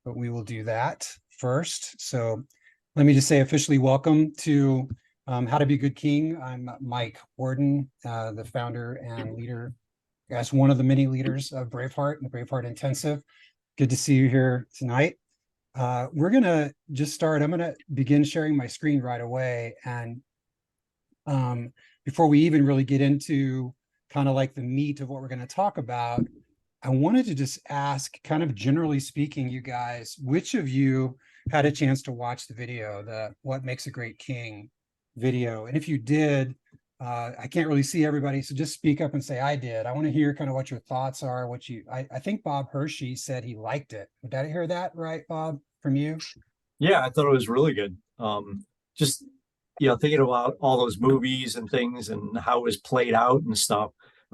but we will do that first. So let me just say officially welcome to How to Be a Good King. I'm Mike Warden, the founder and leader, as one of the many leaders of BraveHeart and the BraveHeart Intensive. Good to see you here tonight. We're going to just start. I'm going to begin sharing my screen right away. And before we even really get into kind of like the meat of what we're going to talk about, I wanted to just ask, kind of generally speaking, you guys, which of you had a chance to watch the video, the What Makes a Great King video? And if you did, I can't really see everybody, so just speak up and say, I did. I want to hear kind of what your thoughts are, I think Bob Hershey said he liked it. Did I hear that right, Bob, from you? Yeah, I thought it was really good. Just thinking about all those movies and things and how it was played out and stuff.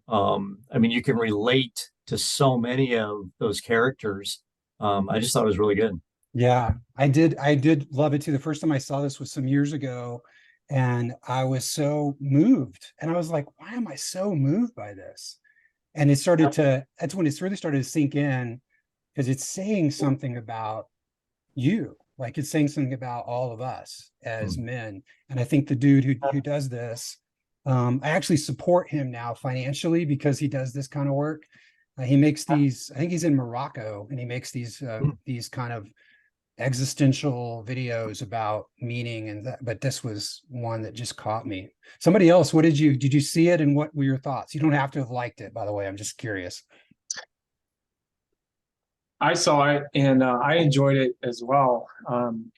I mean, you can relate to so many of those characters. I just thought it was really good. Yeah, I did love it too. The first time I saw this was some years ago, and I was so moved. And I was like, why am I so moved by this? And that's when it really started to sink in, because it's saying something about you. Like it's saying something about all of us as Mm. men. And I think the dude who does this, I actually support him now financially because he does this kind of work. He makes these, I think he's in Morocco, and he makes these kind of existential videos about meaning and that, but this was one that just caught me. Somebody else, what did you see it, and what were your thoughts? You don't have to have liked it, by the way. I'm just curious. I saw it and I enjoyed it as well.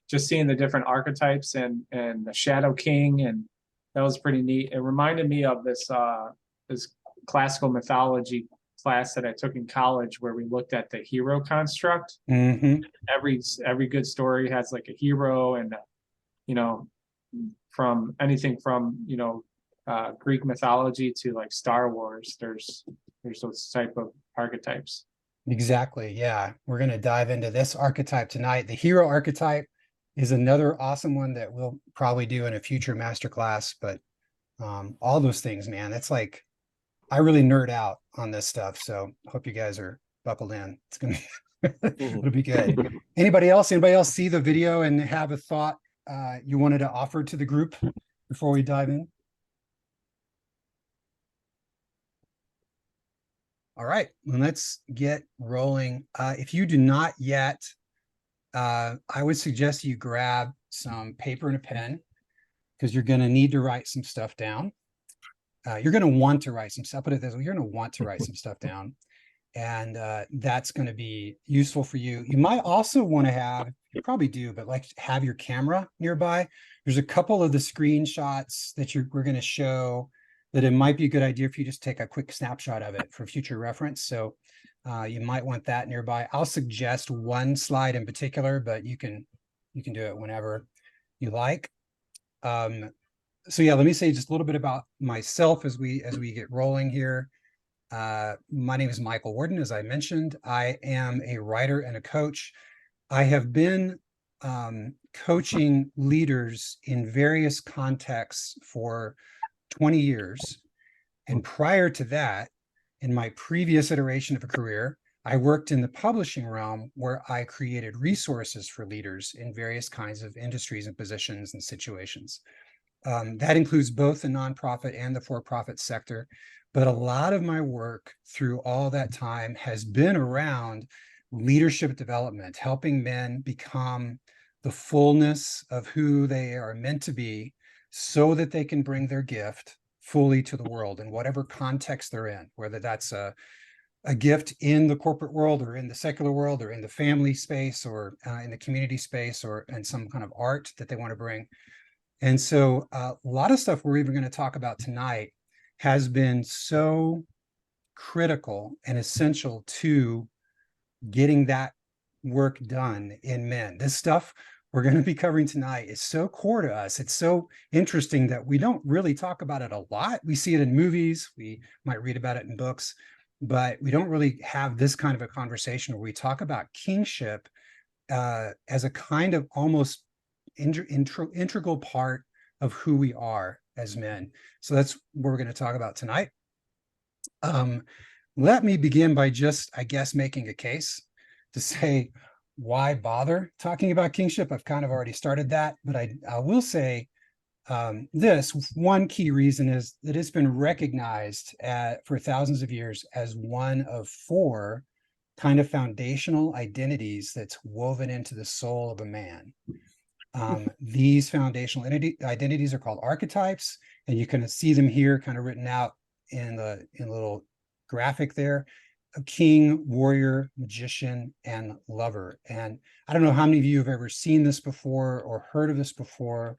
Just seeing the different archetypes and the Shadow King, and that was pretty neat. It reminded me of this classical mythology class that I took in college, where we looked at the hero construct. Mm-hmm. Every good story has like a hero, and you know, from anything from Greek mythology to like Star Wars. There's those type of archetypes. Exactly. Yeah. We're going to dive into this archetype tonight. The hero archetype is another awesome one that we'll probably do in a future masterclass, but all those things, man, it's like, I really nerd out on this stuff. So I hope you guys are buckled in. It's going to it'll be good. Anybody else see the video and have a thought you wanted to offer to the group before we dive in? All right, well, let's get rolling. If you do not yet, I would suggest you grab some paper and a pen, because you're going to need to write some stuff down. You're going to want to write some stuff, put it this way, you're going to want to write some stuff down. And that's going to be useful for you. You might also want to have, you probably do, but like have your camera nearby. There's a couple of the screenshots that we're going to show that it might be a good idea if you just take a quick snapshot of it for future reference. So you might want that nearby. I'll suggest one slide in particular, but you can do it whenever you like. So yeah, let me say just a little bit about myself as we get rolling here. My name is Michael Warden, as I mentioned. I am a writer and a coach. I have been coaching leaders in various contexts for 20 years. And prior to that, in my previous iteration of a career, I worked in the publishing realm, where I created resources for leaders in various kinds of industries and positions and situations. That includes both the nonprofit and the for-profit sector. But a lot of my work through all that time has been around leadership development, helping men become the fullness of who they are meant to be, so that they can bring their gift fully to the world in whatever context they're in, whether that's a gift in the corporate world or in the secular world or in the family space or in the community space or in some kind of art that they want to bring. And so a lot of stuff we're even going to talk about tonight has been so critical and essential to getting that work done in men. This stuff we're going to be covering tonight is so core to us. It's so interesting that we don't really talk about it a lot. We see it in movies, we might read about it in books, but we don't really have this kind of a conversation where we talk about kingship as a kind of almost integral part of who we are as men. So that's what we're going to talk about tonight. Let me begin by just, I guess, making a case to say why bother talking about kingship? I've kind of already started that, but I will say this one key reason is that it's been recognized for thousands of years as one of four kind of foundational identities that's woven into the soul of a man. These foundational identities are called archetypes, and you can see them here kind of written out in the little graphic there: a king, warrior, magician, and lover. And I don't know how many of you have ever seen this before or heard of this before,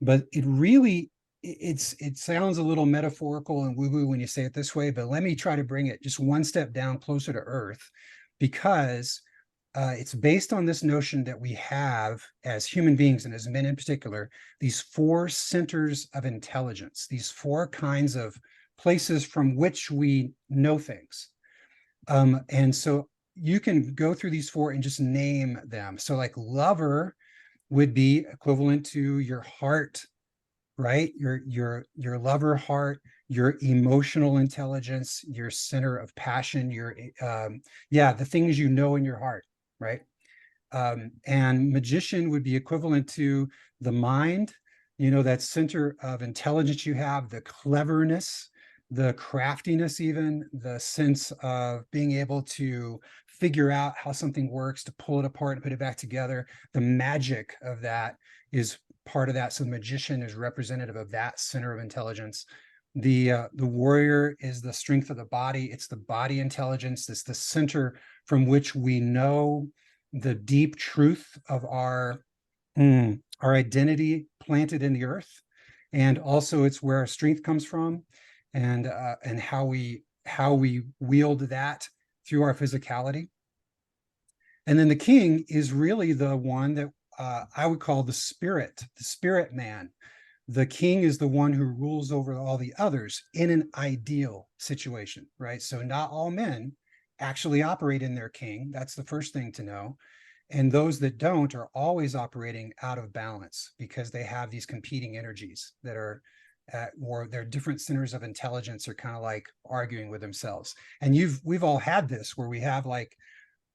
but it really it sounds a little metaphorical and woo-woo when you say it this way, but let me try to bring it just one step down closer to earth, because it's based on this notion that we have as human beings, and as men in particular, these four centers of intelligence, these four kinds of places from which we know things. And so you can go through these four and just name them. So like lover would be equivalent to your heart, right? Your lover heart, your emotional intelligence, your center of passion, your the things you know in your heart, right? And magician would be equivalent to the mind, that center of intelligence you have, the cleverness, the craftiness, even the sense of being able to figure out how something works, to pull it apart and put it back together. The magic of that is part of that. So the magician is representative of that center of intelligence. The warrior is the strength of the body. It's the body intelligence. It's the center from which we know the deep truth of our identity planted in the earth. And also it's where our strength comes from, and how we wield that through our physicality. And then the king is really the one that I would call the spirit man. The king is the one who rules over all the others in an ideal situation, right? So not all men actually operate in their king. That's the first thing to know. And those that don't are always operating out of balance, because they have these competing energies that are or their different centers of intelligence are kind of like arguing with themselves. And we've all had this where we have like,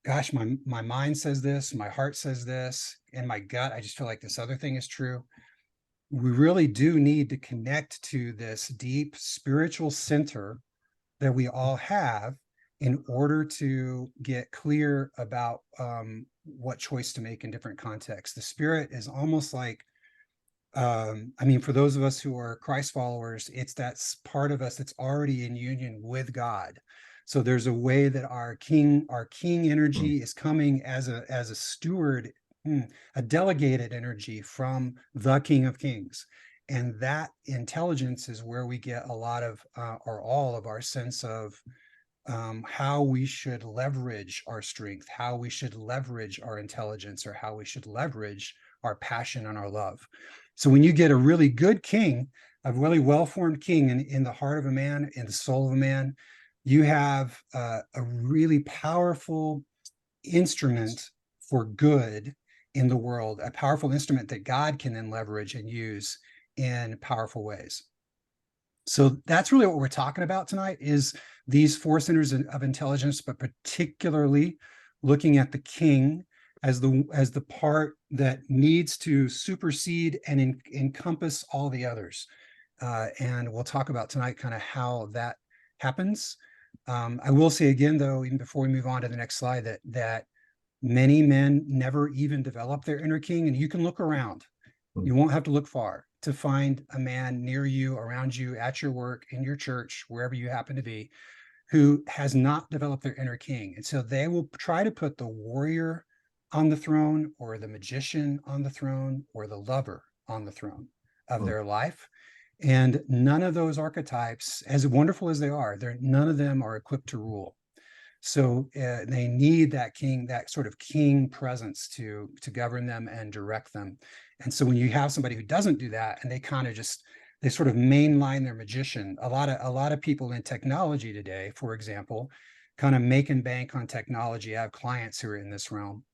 gosh, my mind says this, my heart says this, and my gut, I just feel like this other thing is true. We really do need to connect to this deep spiritual center that we all have in order to get clear about what choice to make in different contexts. The spirit is almost like, for those of us who are Christ followers, it's that part of us that's already in union with God. So there's a way that our king energy is coming as a steward, a delegated energy from the King of Kings. And that intelligence is where we get a lot of, or all of our sense of how we should leverage our strength, how we should leverage our intelligence, or how we should leverage our passion and our love. So when you get a really good king, a really well-formed king in the heart of a man, in the soul of a man, you have a really powerful instrument for good in the world, a powerful instrument that God can then leverage and use in powerful ways. So that's really what we're talking about tonight, is these four centers of intelligence, but particularly looking at the king as the part that needs to supersede and encompass all the others. And we'll talk about tonight kind of how that happens. I will say again, though, even before we move on to the next slide, that many men never even develop their inner king. And you can look around. You won't have to look far to find a man near you, around you, at your work, in your church, wherever you happen to be, who has not developed their inner king. And so they will try to put the warrior on the throne, or the magician on the throne, or the lover on the throne of their life. And none of those archetypes, as wonderful as they are, none of them are equipped to rule. So they need that king, that sort of king presence to govern them and direct them. And so when you have somebody who doesn't do that, and they sort of mainline their magician, a lot of people in technology today, for example, kind of make and bank on technology. I have clients who are in this realm.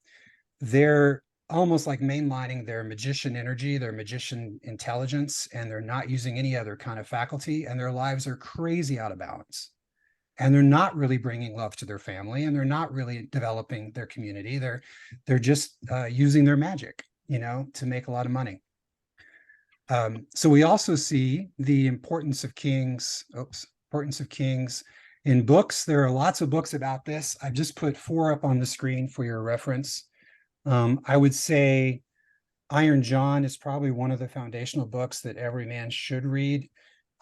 They're almost like mainlining their magician energy, their magician intelligence, and they're not using any other kind of faculty, and their lives are crazy out of balance. and they're not really bringing love to their family, and they're not really developing their community. They're just using their magic, to make a lot of money. So we also see the importance of kings. Importance of kings in books. There are lots of books about this. I've just put 4 up on the screen for your reference. I would say Iron John is probably one of the foundational books that every man should read,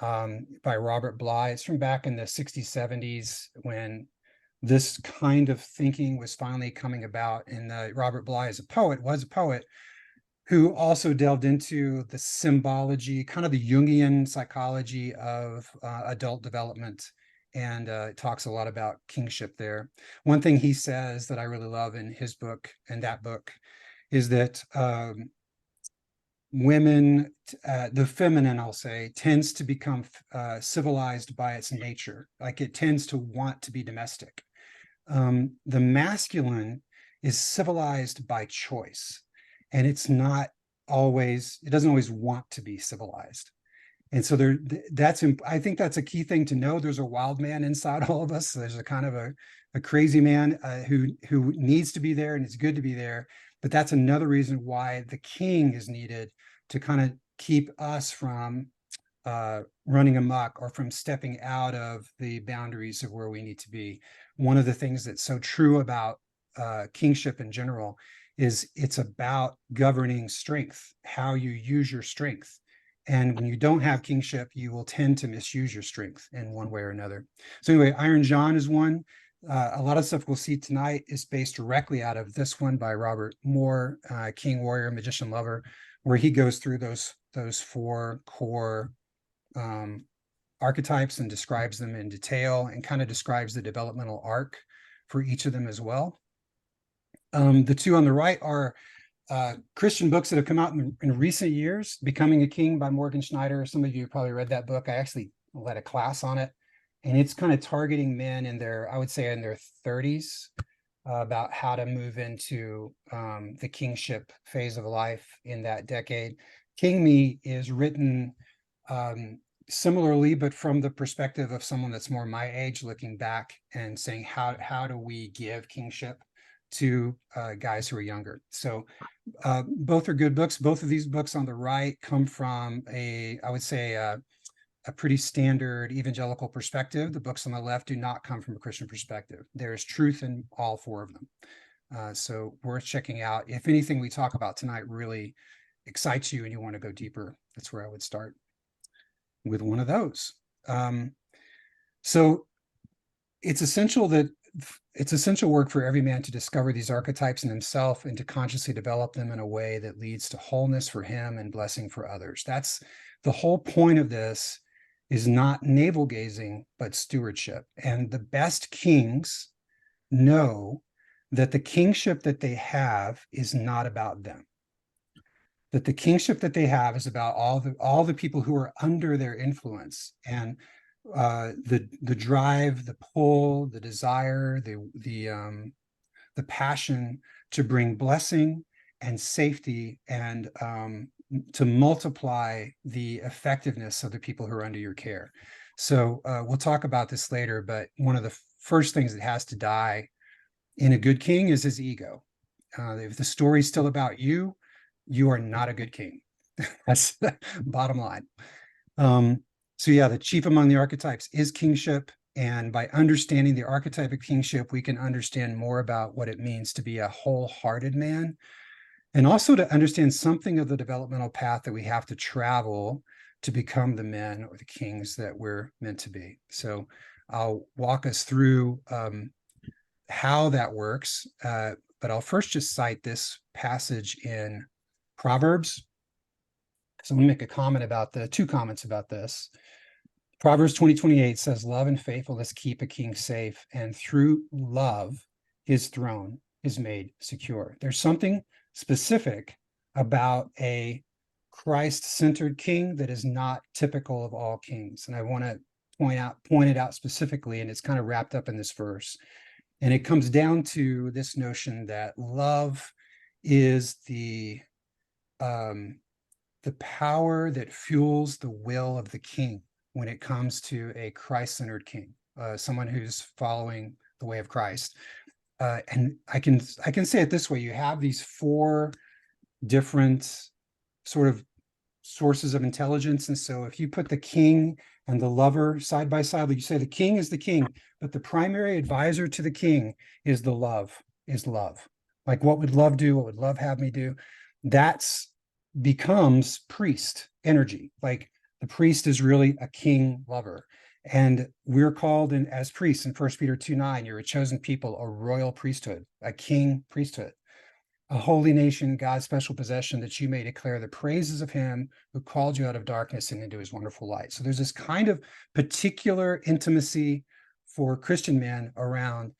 by Robert Bly. It's from back in the 60s, 70s, when this kind of thinking was finally coming about. And Robert Bly was a poet who also delved into the symbology, kind of the Jungian psychology of adult development. And it talks a lot about kingship there. One thing he says that I really love in his book, and that book, is that women, the feminine, I'll say, tends to become civilized by its nature. Like, it tends to want to be domestic. The masculine is civilized by choice, and it doesn't always want to be civilized. And so I think that's a key thing to know. There's a wild man inside all of us. There's a kind of a crazy man who needs to be there, and it's good to be there. But that's another reason why the king is needed, to kind of keep us from running amok, or from stepping out of the boundaries of where we need to be. One of the things that's so true about kingship in general is it's about governing strength, how you use your strength. And when you don't have kingship, you will tend to misuse your strength in one way or another. So anyway, Iron John is one. A lot of stuff we'll see tonight is based directly out of this one by Robert Moore, King, Warrior, Magician, Lover, where he goes through those 4 core archetypes and describes them in detail, and kind of describes the developmental arc for each of them as well. The 2 on the right are Christian books that have come out in recent years. Becoming a King by Morgan Schneider. Some of you probably read that book. I actually led a class on it, and it's kind of targeting men in their 30s, about how to move into the kingship phase of life in that decade. King Me is written similarly, but from the perspective of someone that's more my age, looking back and saying, how do we give kingship to guys who are younger? So both are good books. Both of these books on the right come from a pretty standard evangelical perspective. The books on the left do not come from a Christian perspective. There is truth in all 4 of them. So worth checking out. If anything we talk about tonight really excites you and you want to go deeper, that's where I would start, with one of those. So it's essential work for every man to discover these archetypes in himself, and to consciously develop them in a way that leads to wholeness for him and blessing for others. That's the whole point of this, is not navel gazing, but stewardship. And the best kings know that the kingship that they have is not about them. That the kingship that they have is about all the people who are under their influence, and the drive, the pull, the desire, the passion to bring blessing and safety, and to multiply the effectiveness of the people who are under your care. So we'll talk about this later, but one of the first things that has to die in a good king is his ego. If the story's still about you, you are not a good king. That's the bottom line. So yeah, the chief among the archetypes is kingship. And by understanding the archetype of kingship, we can understand more about what it means to be a wholehearted man, and also to understand something of the developmental path that we have to travel to become the men or the kings that we're meant to be. So I'll walk us through how that works, but I'll first just cite this passage in Proverbs. So I'm going to make a comment about 2 comments about this. Proverbs 20:28 says, "Love and faithfulness keep a king safe, and through love his throne is made secure." There's something specific about a Christ-centered king that is not typical of all kings. And I want to point it out specifically, and it's kind of wrapped up in this verse. And it comes down to this notion that love is the power that fuels the will of the king when it comes to a Christ-centered king, someone who's following the way of Christ. And I can say it this way: you have these four different sort of sources of intelligence. And so if you put the king and the lover side by side, like you say, the king is the king, but the primary advisor to the king is the love, is love. Like, what would love do? What would love have me do? That's becomes priest energy. Like, the priest is really a king lover. And we're called in as priests in 1 Peter 2:9, you're a chosen people, a royal priesthood, a king priesthood, a holy nation, God's special possession, that you may declare the praises of him who called you out of darkness and into his wonderful light. So there's this kind of particular intimacy for Christian men around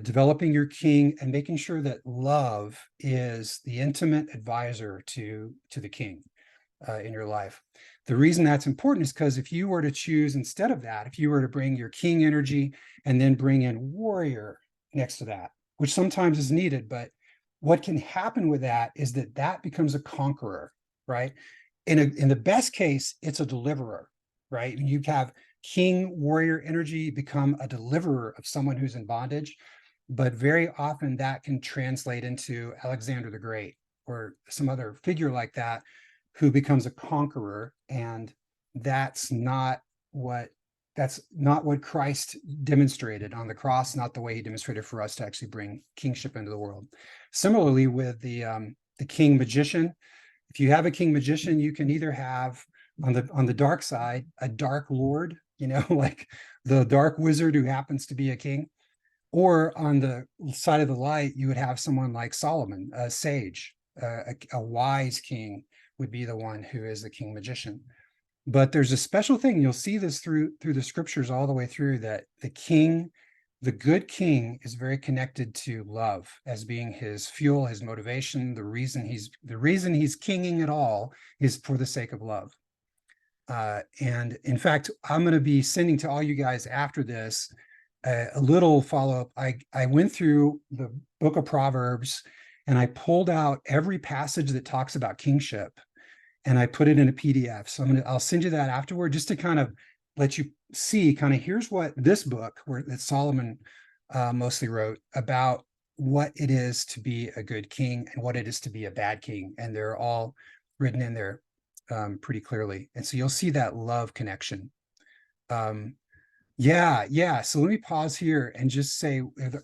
developing your king and making sure that love is the intimate advisor to the king in your life. The reason that's important is because if you were to choose instead of that, if you were to bring your king energy and then bring in warrior next to that, which sometimes is needed, but what can happen with that is that that becomes a conqueror, right? In the best case, it's a deliverer, right? You have king warrior energy become a deliverer of someone who's in bondage, but very often that can translate into Alexander the Great or some other figure like that, who becomes a conqueror. And that's not what Christ demonstrated on the cross, not the way he demonstrated for us to actually bring kingship into the world. Similarly with the king magician, if you have a king magician, you can either have on the dark side a dark lord, like the dark wizard who happens to be a king, or on the side of the light, you would have someone like Solomon, a sage, a wise king would be the one who is the king magician. But there's a special thing, you'll see this through the scriptures all the way through, that the good king is very connected to love as being his fuel, his motivation. The reason he's kinging at all is for the sake of love. And in fact, I'm going to be sending to all you guys after this a little follow-up. I went through the book of Proverbs and I pulled out every passage that talks about kingship, and I put it in a PDF. So I'll send you that afterward, just to kind of let you see here's what this book that Solomon mostly wrote about, what it is to be a good king and what it is to be a bad king. And they're all written in there pretty clearly. And so you'll see that love connection. Yeah. So let me pause here and just say a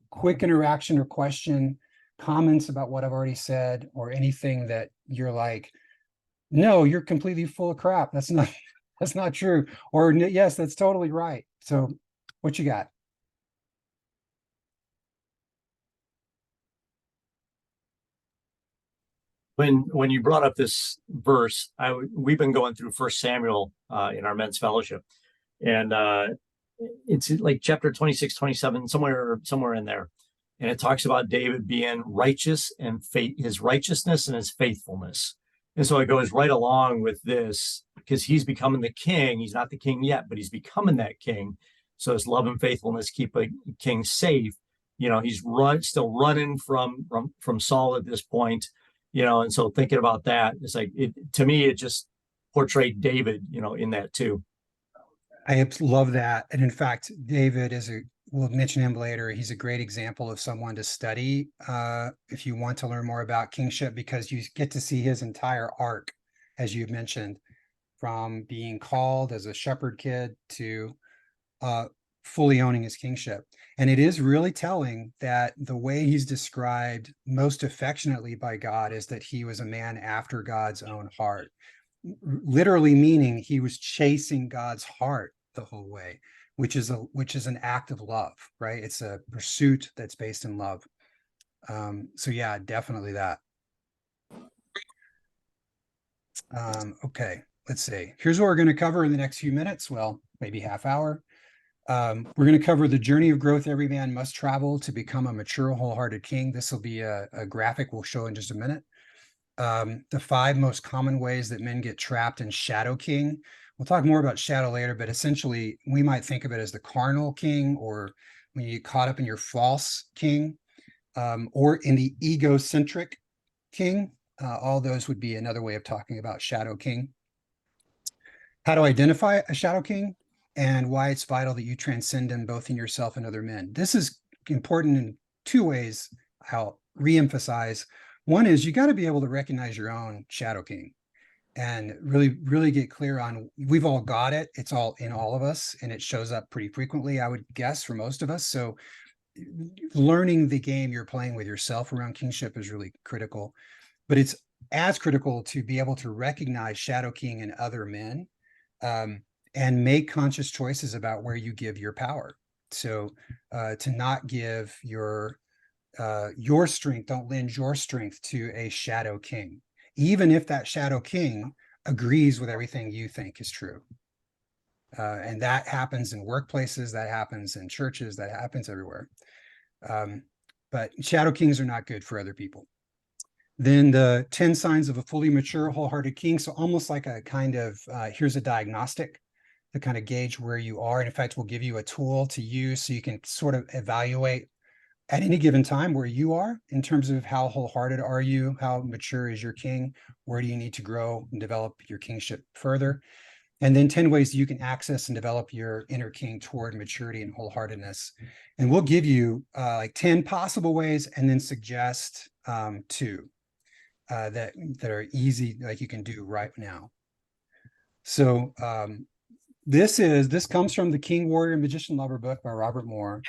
quick interaction or question, comments about what I've already said, or anything that you're like, no, you're completely full of crap. That's not true. Or yes, that's totally right. So what you got? When you brought up this verse, we've been going through 1 Samuel in our men's fellowship, and it's like chapter 26, 27, somewhere in there. And it talks about David being righteous and his righteousness and his faithfulness. And so it goes right along with this, because he's becoming the king. He's not the king yet, but he's becoming that king. So his love and faithfulness keep a king safe. He's still running from Saul at this point. And so thinking about that, it's like, to me, it just portrayed David, in that too. I love that. And in fact, David we'll mention him later. He's a great example of someone to study if you want to learn more about kingship, because you get to see his entire arc, as you mentioned, from being called as a shepherd kid to fully owning his kingship. And it is really telling that the way he's described most affectionately by God is that he was a man after God's own heart, literally meaning he was chasing God's heart the whole way, which is an act of love, right? It's a pursuit that's based in love. So yeah, definitely that. Okay, let's see. Here's what we're going to cover in the next few minutes. Well, maybe half hour. We're going to cover the journey of growth every man must travel to become a mature, wholehearted king. This will be a graphic we'll show in just a minute. The 5 most common ways that men get trapped in shadow king. We'll talk more about shadow later, but essentially we might think of it as the carnal king, or when you get caught up in your false king, or in the egocentric king. All those would be another way of talking about shadow king. How to identify a shadow king? and why it's vital that you transcend them both in yourself and other men. This is important in two ways. I'll reemphasize. One is you got to be able to recognize your own shadow king and really get clear on, we've all got it. It's all in all of us, and it shows up pretty frequently, I would guess, for most of us. So learning the game you're playing with yourself around kingship is really critical, but it's as critical to be able to recognize shadow king in other men, and make conscious choices about where you give your power. So to not give your strength, don't lend your strength to a shadow king, even if that shadow king agrees with everything you think is true. And that happens in workplaces, that happens in churches, that happens everywhere. But shadow kings are not good for other people. Then the 10 signs of a fully mature, wholehearted king. So almost like a kind of, here's a diagnostic to kind of gauge where you are. And in fact, we'll give you a tool to use so you can sort of evaluate at any given time where you are in terms of how wholehearted are you, how mature is your king, where do you need to grow and develop your kingship further. And then 10 ways you can access and develop your inner king toward maturity and wholeheartedness. And we'll give you like 10 possible ways and then suggest 2 that are easy, like you can do right now. So this comes from the King, Warrior, Magician, Lover book by Robert Moore,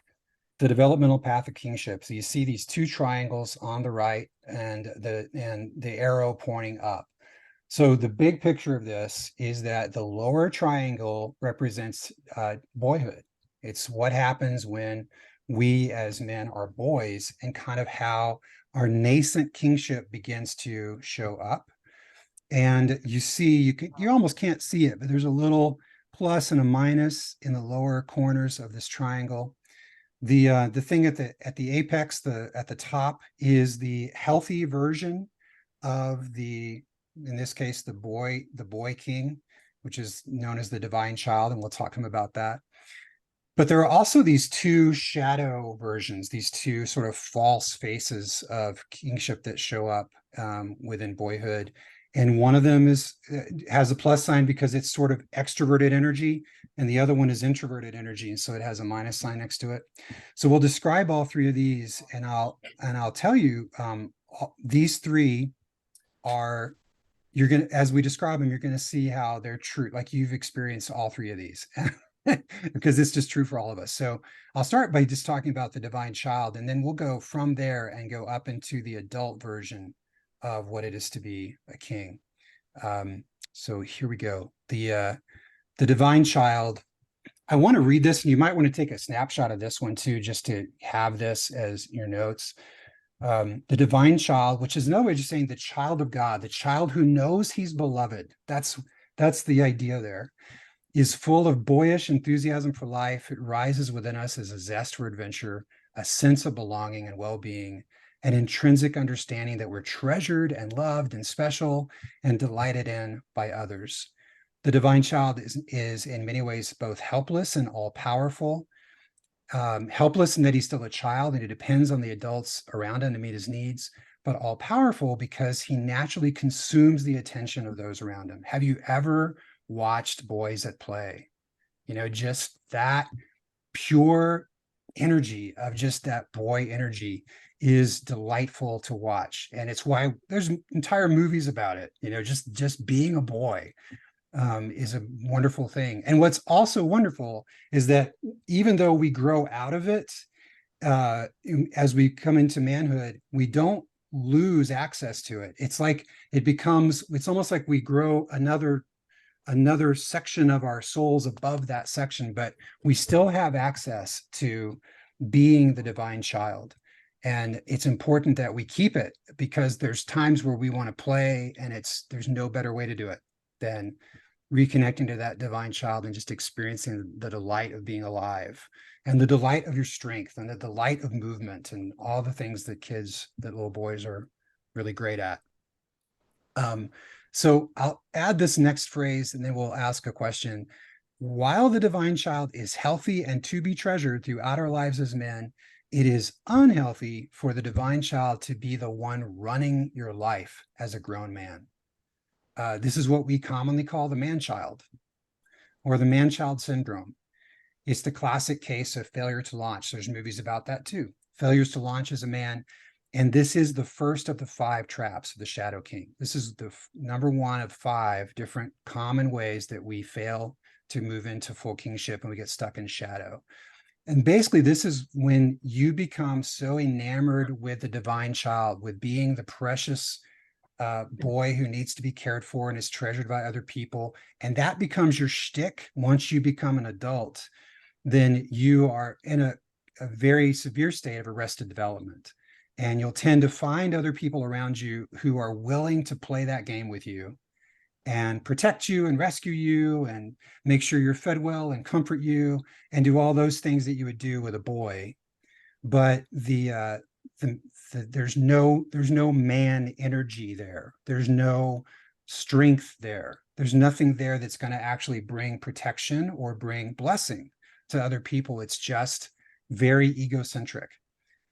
The Developmental Path of Kingship. So you see these 2 triangles on the right and the arrow pointing up. So the big picture of this is that the lower triangle represents boyhood. It's what happens when we as men are boys, and kind of how our nascent kingship begins to show up. And you see, you almost can't see it, but there's a little plus and a minus in the lower corners of this triangle. The thing at the apex, at the top, is the healthy version of in this case, the boy king, which is known as the divine child, and we'll talk to him about that. But there are also these 2 shadow versions, these 2 sort of false faces of kingship that show up within boyhood. And one of them has a plus sign because it's sort of extroverted energy, and the other one is introverted energy, and so it has a minus sign next to it. So we'll describe all 3 of these, and I'll tell you these 3 are, you're gonna, as we describe them, you're gonna see how they're true, like you've experienced all 3 of these. Because it's just true for all of us. So I'll start by just talking about the divine child, and then we'll go from there and go up into the adult version of what it is to be a king. So here we go. The divine child. I want to read this, and you might want to take a snapshot of this one too, just to have this as your notes. The divine child, which is another way of just saying the child of God, the child who knows he's beloved. That's the idea there. Is full of boyish enthusiasm for life. It rises within us as a zest for adventure, a sense of belonging and well-being, an intrinsic understanding that we're treasured and loved and special and delighted in by others. The divine child is in many ways both helpless and all-powerful. Helpless in that he's still a child and he depends on the adults around him to meet his needs, but all-powerful because he naturally consumes the attention of those around him. Have you ever watched boys at play? Just that pure energy of just that boy energy is delightful to watch, and it's why there's entire movies about it. Just being a boy is a wonderful thing. And what's also wonderful is that even though we grow out of it as we come into manhood, we don't lose access to it. It's like it's almost like we grow another section of our souls above that section, but we still have access to being the divine child. And it's important that we keep it, because there's times where we want to play, and there's no better way to do it than reconnecting to that divine child and just experiencing the delight of being alive, and the delight of your strength, and the delight of movement, and all the things that little boys are really great at. So I'll add this next phrase, and then we'll ask a question. While the divine child is healthy and to be treasured throughout our lives as men, it is unhealthy for the divine child to be the one running your life as a grown man. This is what we commonly call the man child, or the man-child syndrome. It's the classic case of failure to launch. There's movies about that too. Failures to launch as a man. And this is the first of the 5 traps of the Shadow King. This is the number 1 of 5 different common ways that we fail to move into full kingship and we get stuck in shadow. And basically, this is when you become so enamored with the divine child, with being the precious boy who needs to be cared for and is treasured by other people. And that becomes your shtick once you become an adult. Then you are in a very severe state of arrested development. And you'll tend to find other people around you who are willing to play that game with you and protect you and rescue you and make sure you're fed well and comfort you and do all those things that you would do with a boy. But there's no man energy there. There's no strength there. There's nothing there that's going to actually bring protection or bring blessing to other people. It's just very egocentric.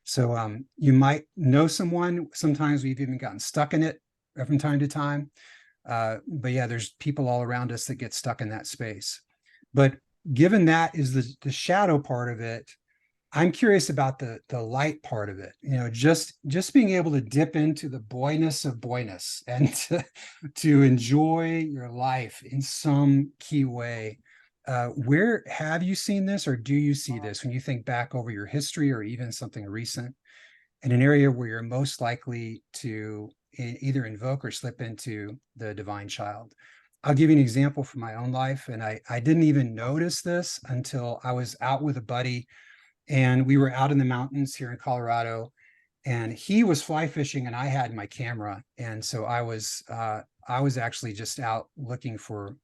So you might know someone. Sometimes we've even gotten stuck in it from time to time. But yeah, there's people all around us that get stuck in that space. But given that is the shadow part of it, I'm curious about the light part of it. Just being able to dip into the boyness of boyness and to enjoy your life in some key way. Where have you seen this, or do you see this when you think back over your history or even something recent in an area where you're most likely to either invoke or slip into the divine child? I'll give you an example from my own life. And I didn't even notice this until I was out with a buddy, and we were out in the mountains here in Colorado, and he was fly fishing and I had my camera. And so I was actually just out looking for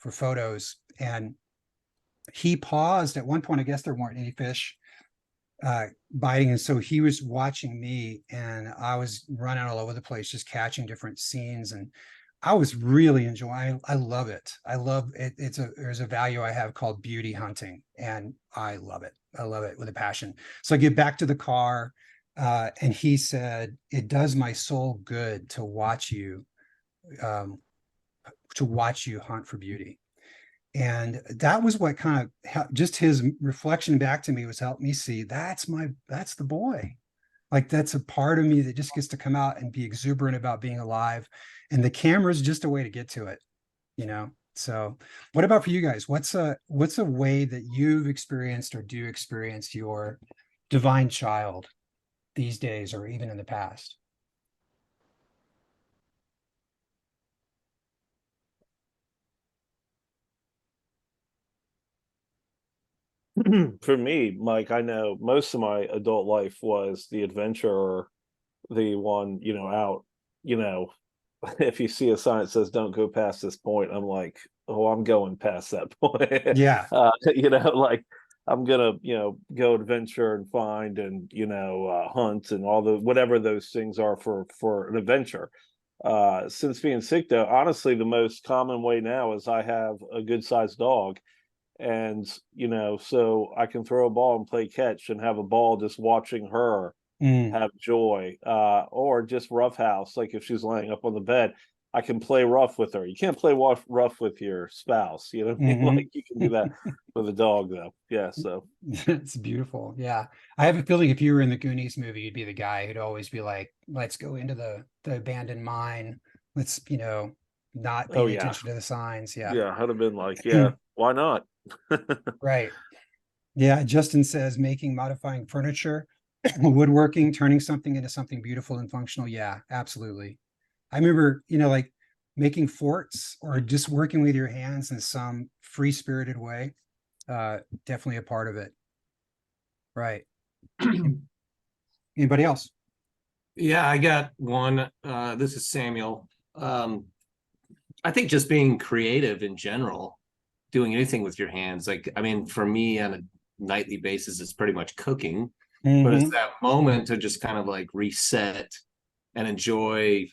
photos, and he paused at one point. I guess there weren't any fish biting. And so he was watching me, and I was running all over the place, just catching different scenes. And I was really enjoying. I love it. I love it. There's a value I have called beauty hunting, and I love it. I love it with a passion. So I get back to the car, and he said, "It does my soul good to watch you hunt for beauty." And that was what kind of just his reflection back to me was helped me see that's the boy. Like, that's a part of me that just gets to come out and be exuberant about being alive. And the camera is just a way to get to it, So what about for you guys? What's a way that you've experienced or do experience your divine child these days, or even in the past? For me, Mike, I know most of my adult life was the adventurer, the one, out, if you see a sign that says don't go past this point, I'm like, oh, I'm going past that point. Yeah. Like I'm gonna, go adventure and find and, hunt and all the whatever those things are for an adventure. Since being sick, though, honestly, the most common way now is I have a good sized dog. And, so I can throw a ball and play catch and have a ball just watching her have joy, or just roughhouse. Like if she's laying up on the bed, I can play rough with her. You can't play rough with your spouse. You know what I mean? Like you can do that with a dog, though. Yeah. So it's beautiful. Yeah. I have a feeling if you were in the Goonies movie, you'd be the guy who'd always be like, let's go into the abandoned mine. Let's, not pay attention to the signs. Yeah. Yeah. I'd have been like, yeah, why not? Right. Yeah. Justin says modifying furniture, woodworking, turning something into something beautiful and functional. Yeah, absolutely. I remember, like making forts or just working with your hands in some free-spirited way. Definitely a part of it. Right. Anybody else? Yeah, I got one. This is Samuel. I think just being creative in general, doing anything with your hands. Like, I mean, for me on a nightly basis, it's pretty much cooking, but it's that moment to just kind of like reset and enjoy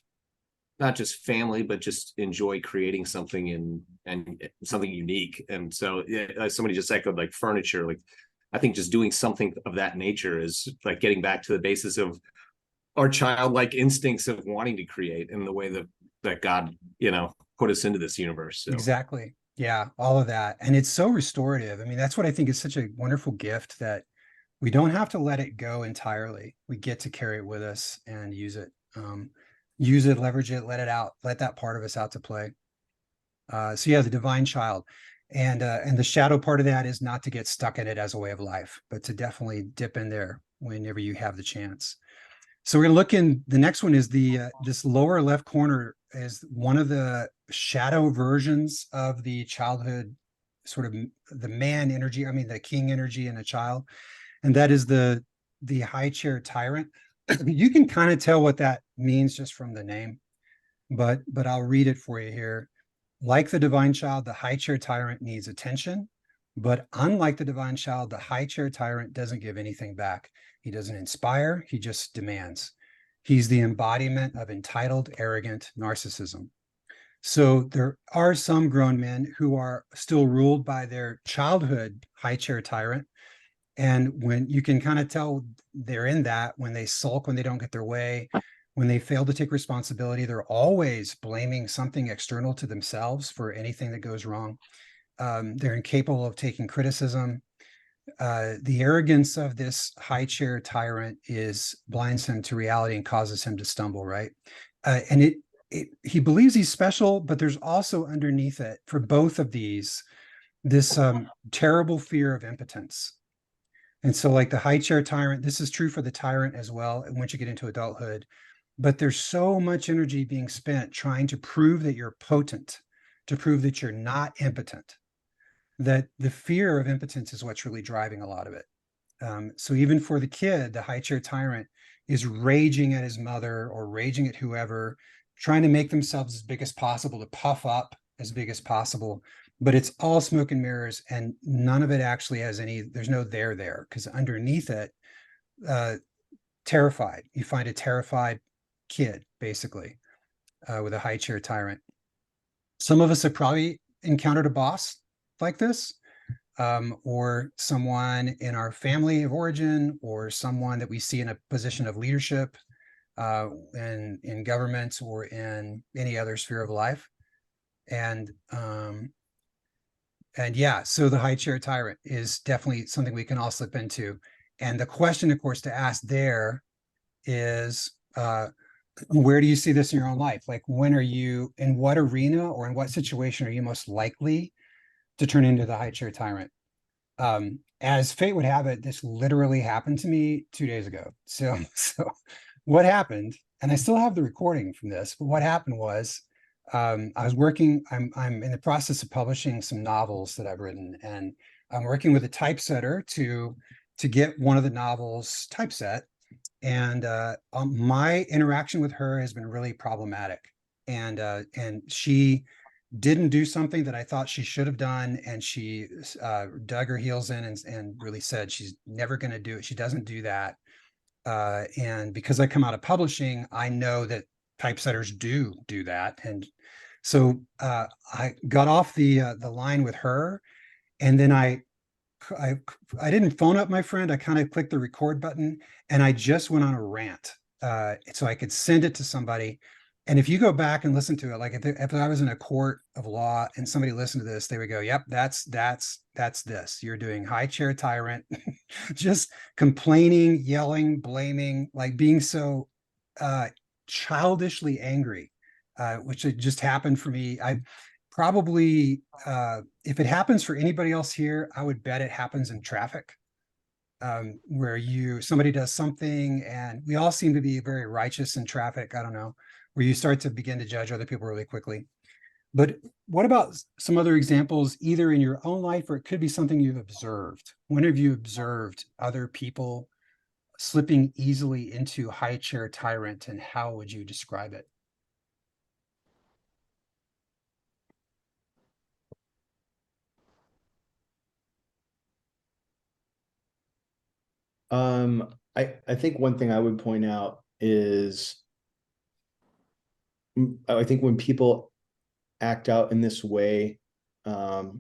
not just family, but just enjoy creating something and something unique. And so somebody just echoed like furniture. Like, I think just doing something of that nature is like getting back to the basis of our childlike instincts of wanting to create in the way that God, put us into this universe. So. Exactly. Yeah, all of that. And it's so restorative. I mean, that's what I think is such a wonderful gift, that we don't have to let it go entirely. We get to carry it with us and use it. Use it, leverage it, let it out, let that part of us out to play. So yeah, the divine child. And the shadow part of that is not to get stuck in it as a way of life, but to definitely dip in there whenever you have the chance. So we're gonna look in, the next one is the this lower left corner is one of the shadow versions of the childhood, sort of the man energy, I mean the king energy in a child, and that is the high chair tyrant. You can kind of tell what that means just from the name, but I'll read it for you here. Like the divine child, the high chair tyrant needs attention, but unlike the divine child, the high chair tyrant doesn't give anything back. He doesn't inspire, he just demands. He's the embodiment of entitled, arrogant narcissism. So there are some grown men who are still ruled by their childhood high chair tyrant. And when you can kind of tell they're in that, when they sulk, when they don't get their way, when they fail to take responsibility, they're always blaming something external to themselves for anything that goes wrong. They're incapable of taking criticism. The arrogance of this high chair tyrant blinds him to reality and causes him to stumble, right? And he believes he's special, but there's also underneath it, for both of these, this terrible fear of impotence. And so like the high chair tyrant, this is true for the tyrant as well, and once you get into adulthood, but there's so much energy being spent trying to prove that you're potent, to prove that you're not impotent, that the fear of impotence is what's really driving a lot of it. So even for the kid, the high chair tyrant is raging at his mother or raging at whoever, trying to make themselves as big as possible, to puff up as big as possible. But it's all smoke and mirrors, and none of it actually has there's no there, because underneath it, terrified. You find a terrified kid, basically, with a high chair tyrant. Some of us have probably encountered a boss like this, or someone in our family of origin, or someone that we see in a position of leadership, in government or in any other sphere of life. And yeah, so the high chair tyrant is definitely something we can all slip into. And the question, of course, to ask there is, where do you see this in your own life? Like, when are you, in what arena or in what situation are you most likely to turn into the high chair tyrant? As fate would have it, this literally happened to me 2 days ago. So what happened, and I still have the recording from this, but what happened was, I was working, I'm in the process of publishing some novels that I've written, and I'm working with a typesetter to get one of the novels typeset. And my interaction with her has been really problematic. And she didn't do something that I thought she should have done. And she dug her heels in and really said she's never going to do it. She doesn't do that. And because I come out of publishing, I know that typesetters do that. And so I got off the line with her, and then I didn't phone up my friend. I kind of clicked the record button, and I just went on a rant, so I could send it to somebody. And if you go back and listen to it, like if I was in a court of law and somebody listened to this, they would go, "Yep, that's this. You're doing high chair tyrant," just complaining, yelling, blaming, like being so childishly angry, which had just happened for me. I probably, if it happens for anybody else here, I would bet it happens in traffic, where somebody does something, and we all seem to be very righteous in traffic. I don't know, where you start to begin to judge other people really quickly. But what about some other examples, either in your own life, or it could be something you've observed? When have you observed other people slipping easily into high chair tyrant, and how would you describe it? I think one thing I would point out is, I think when people act out in this way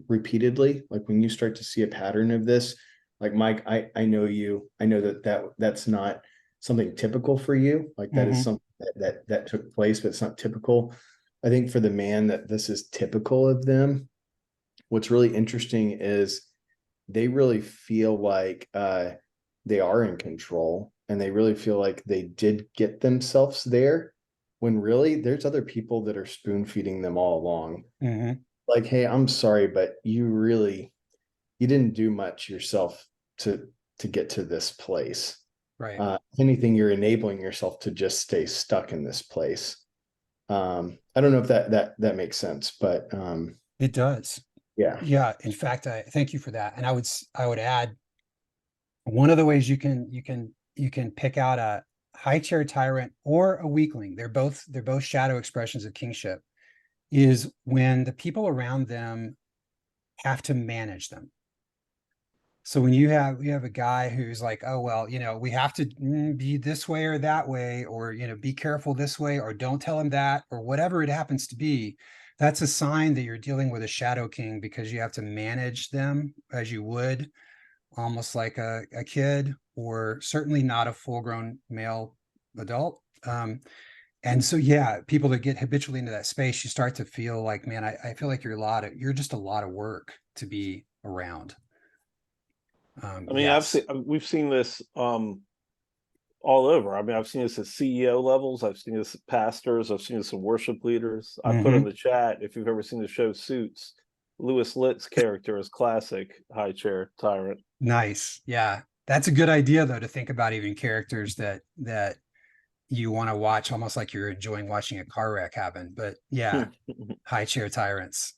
repeatedly, like when you start to see a pattern of this, like Mike, I know you, I know that's not something typical for you. Like that is something that took place, but it's not typical. I think for the man that this is typical of them. what's really interesting is they really feel like they are in control, and they really feel like they did get themselves there, when really there's other people that are spoon feeding them all along. Mhm. Like, hey, I'm sorry, but you didn't do much yourself to get to this place. Right. If anything, you're enabling yourself to just stay stuck in this place. I don't know if that makes sense, but It does. yeah. Yeah. In fact, I thank you for that. And I would add, one of the ways you can pick out a high chair tyrant or a weakling, they're both shadow expressions of kingship, is when the people around them have to manage them. So when you have a guy who's like, oh, well, we have to be this way or that way, or, be careful this way, or don't tell him that, or whatever it happens to be, that's a sign that you're dealing with a shadow king, because you have to manage them as you would almost like a kid, or certainly not a full-grown male adult. And so, yeah, people that get habitually into that space, you start to feel like, man, I feel like you're just a lot of work to be around. I mean, Yes. we've seen this all over. I mean, I've seen this at CEO levels. I've seen this at pastors. I've seen this in worship leaders. I put in the chat, if you've ever seen the show Suits, Louis Litt's character is classic high chair tyrant. Nice. Yeah. That's a good idea, though, to think about even characters that you want to watch, almost like you're enjoying watching a car wreck happen. But yeah, high chair tyrants,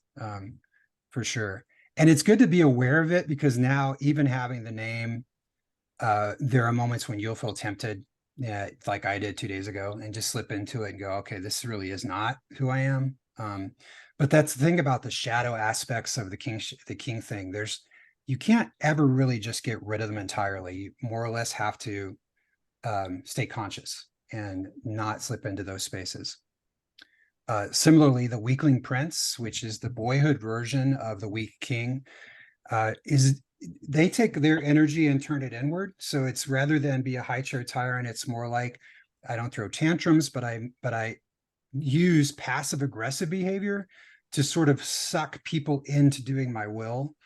for sure. And it's good to be aware of it, because now, even having the name, there are moments when you'll feel tempted, yeah, like I did 2 days ago, and just slip into it and go, okay, this really is not who I am. But that's the thing about the shadow aspects of the king thing. You can't ever really just get rid of them entirely. You more or less have to stay conscious and not slip into those spaces. Similarly, the weakling prince, which is the boyhood version of the weak king, they take their energy and turn it inward. So it's, rather than be a high chair tyrant, it's more like, I don't throw tantrums, but I use passive aggressive behavior to sort of suck people into doing my will.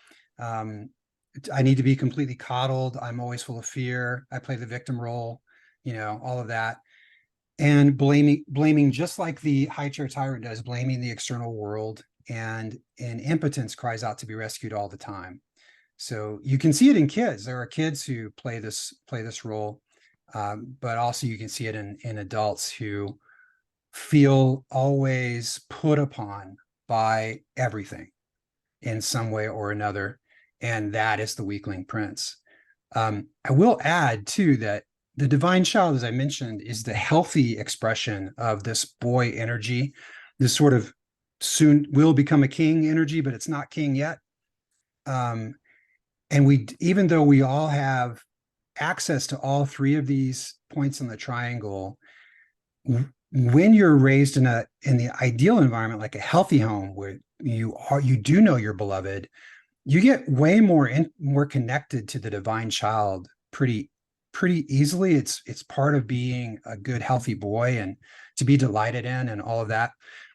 I need to be completely coddled. I'm always full of fear. I play the victim role, all of that. And blaming just like the high chair tyrant does, blaming the external world, and in impotence cries out to be rescued all the time. So you can see it in kids. There are kids who play this role, but also you can see it in adults who feel always put upon by everything in some way or another. And that is the weakling prince. I will add too that the divine child, as I mentioned, is the healthy expression of this boy energy, this sort of soon will become a king energy, but it's not king yet. And even though we all have access to all three of these points in the triangle, when you're raised in the ideal environment, like a healthy home where you do know you're beloved, you get way more connected to the divine child pretty easily. It's part of being a good, healthy boy, and to be delighted in, and all of that.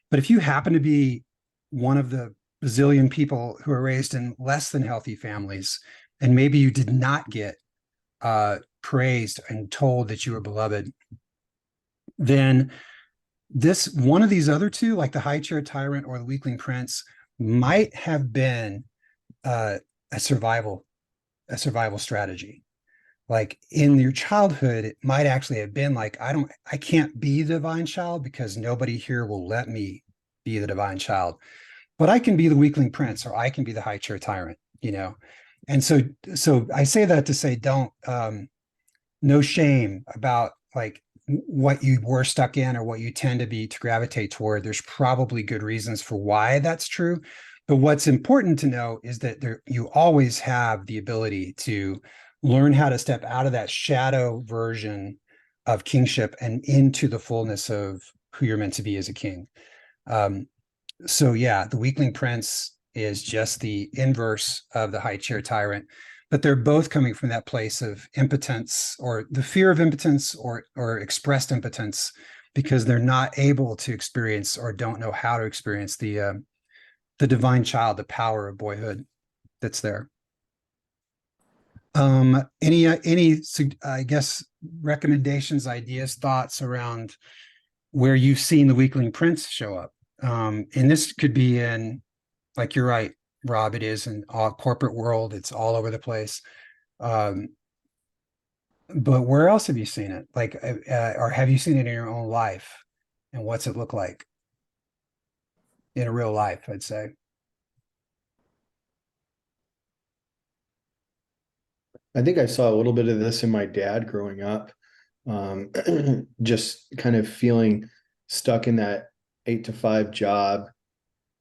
But if you happen to be one of the bazillion people who are raised in less than healthy families, and maybe you did not get praised and told that you were beloved, then one of these other two, like the high chair tyrant or the weakling prince, might have been a survival strategy. Like in your childhood, it might actually have been like, I can't be the divine child because nobody here will let me be the divine child, but I can be the weakling prince, or I can be the high chair tyrant, And so I say that to say, don't, no shame about like what you were stuck in or what you tend to gravitate toward. There's probably good reasons for why that's true. But what's important to know is that you always have the ability to learn how to step out of that shadow version of kingship and into the fullness of who you're meant to be as a king. So yeah, the weakling prince is just the inverse of the high chair tyrant, but they're both coming from that place of impotence, or the fear of impotence, or expressed impotence, because they're not able to experience, or don't know how to experience, the the divine child, the power of boyhood that's there. I guess, recommendations, ideas, thoughts around where you've seen the weakling prince show up? And this could be in, like, you're right, Rob, it is in all corporate world. It's all over the place. But where else have you seen it? Like, or have you seen it in your own life? And what's it look like in a real life, I'd say? I think I saw a little bit of this in my dad growing up. Just kind of feeling stuck in that 8 to 5 job,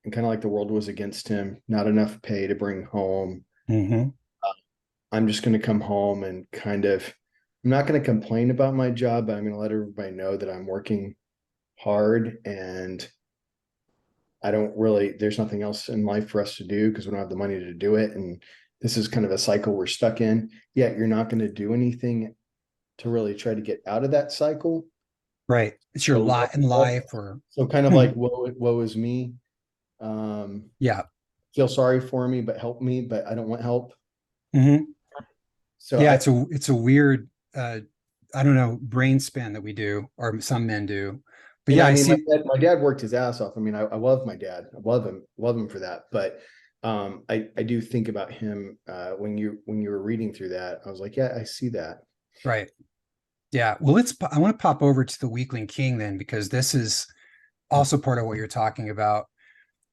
and kind of like the world was against him, not enough pay to bring home. Mm-hmm. I'm just going to come home and I'm not going to complain about my job, but I'm going to let everybody know that I'm working hard and there's nothing else in life for us to do because we don't have the money to do it. And this is kind of a cycle we're stuck in. Yet you're not going to do anything to really try to get out of that cycle. Right. It's your So lot in life, or So kind of like, woe is me. yeah. Feel sorry for me, but help me, but I don't want help. Mm-hmm. So Yeah, it's a weird, I don't know, brain spin that we do, or some men do. But yeah, I I mean, see. my dad worked his ass off. I mean, I love my dad. I love him for that. But I do think about him when you were reading through that. I was like, yeah, I see that. Right. Yeah. Well, I want to pop over to the weakling king then, because this is also part of what you're talking about.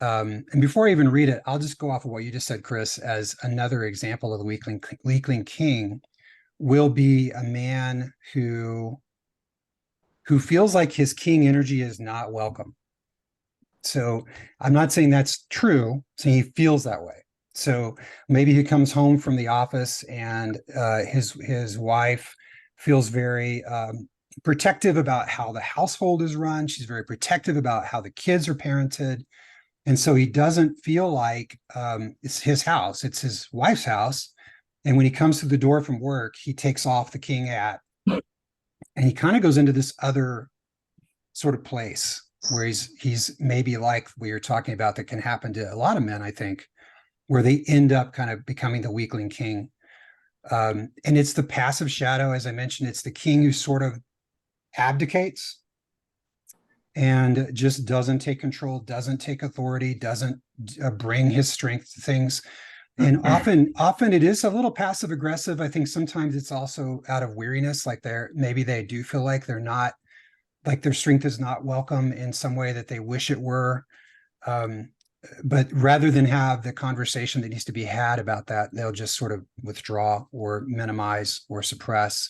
And before I even read it, I'll just go off of what you just said, Chris, as another example of the weakling king will be a man who feels like his king energy is not welcome. So I'm not saying that's true, saying he feels that way. So maybe he comes home from the office and his wife feels very protective about how the household is run. She's very protective about how the kids are parented. And so he doesn't feel like it's his house, it's his wife's house. And when he comes through the door from work, he takes off the king hat and he kind of goes into this other sort of place where he's maybe like we were talking about, that can happen to a lot of men, I think, where they end up kind of becoming the weakling king. And it's the passive shadow, as I mentioned. It's the king who sort of abdicates and just doesn't take control, doesn't take authority, doesn't bring his strength to things. And often it is a little passive aggressive. I think sometimes it's also out of weariness, like maybe they do feel like they're not, like their strength is not welcome in some way that they wish it were. But rather than have the conversation that needs to be had about that, they'll just sort of withdraw or minimize or suppress.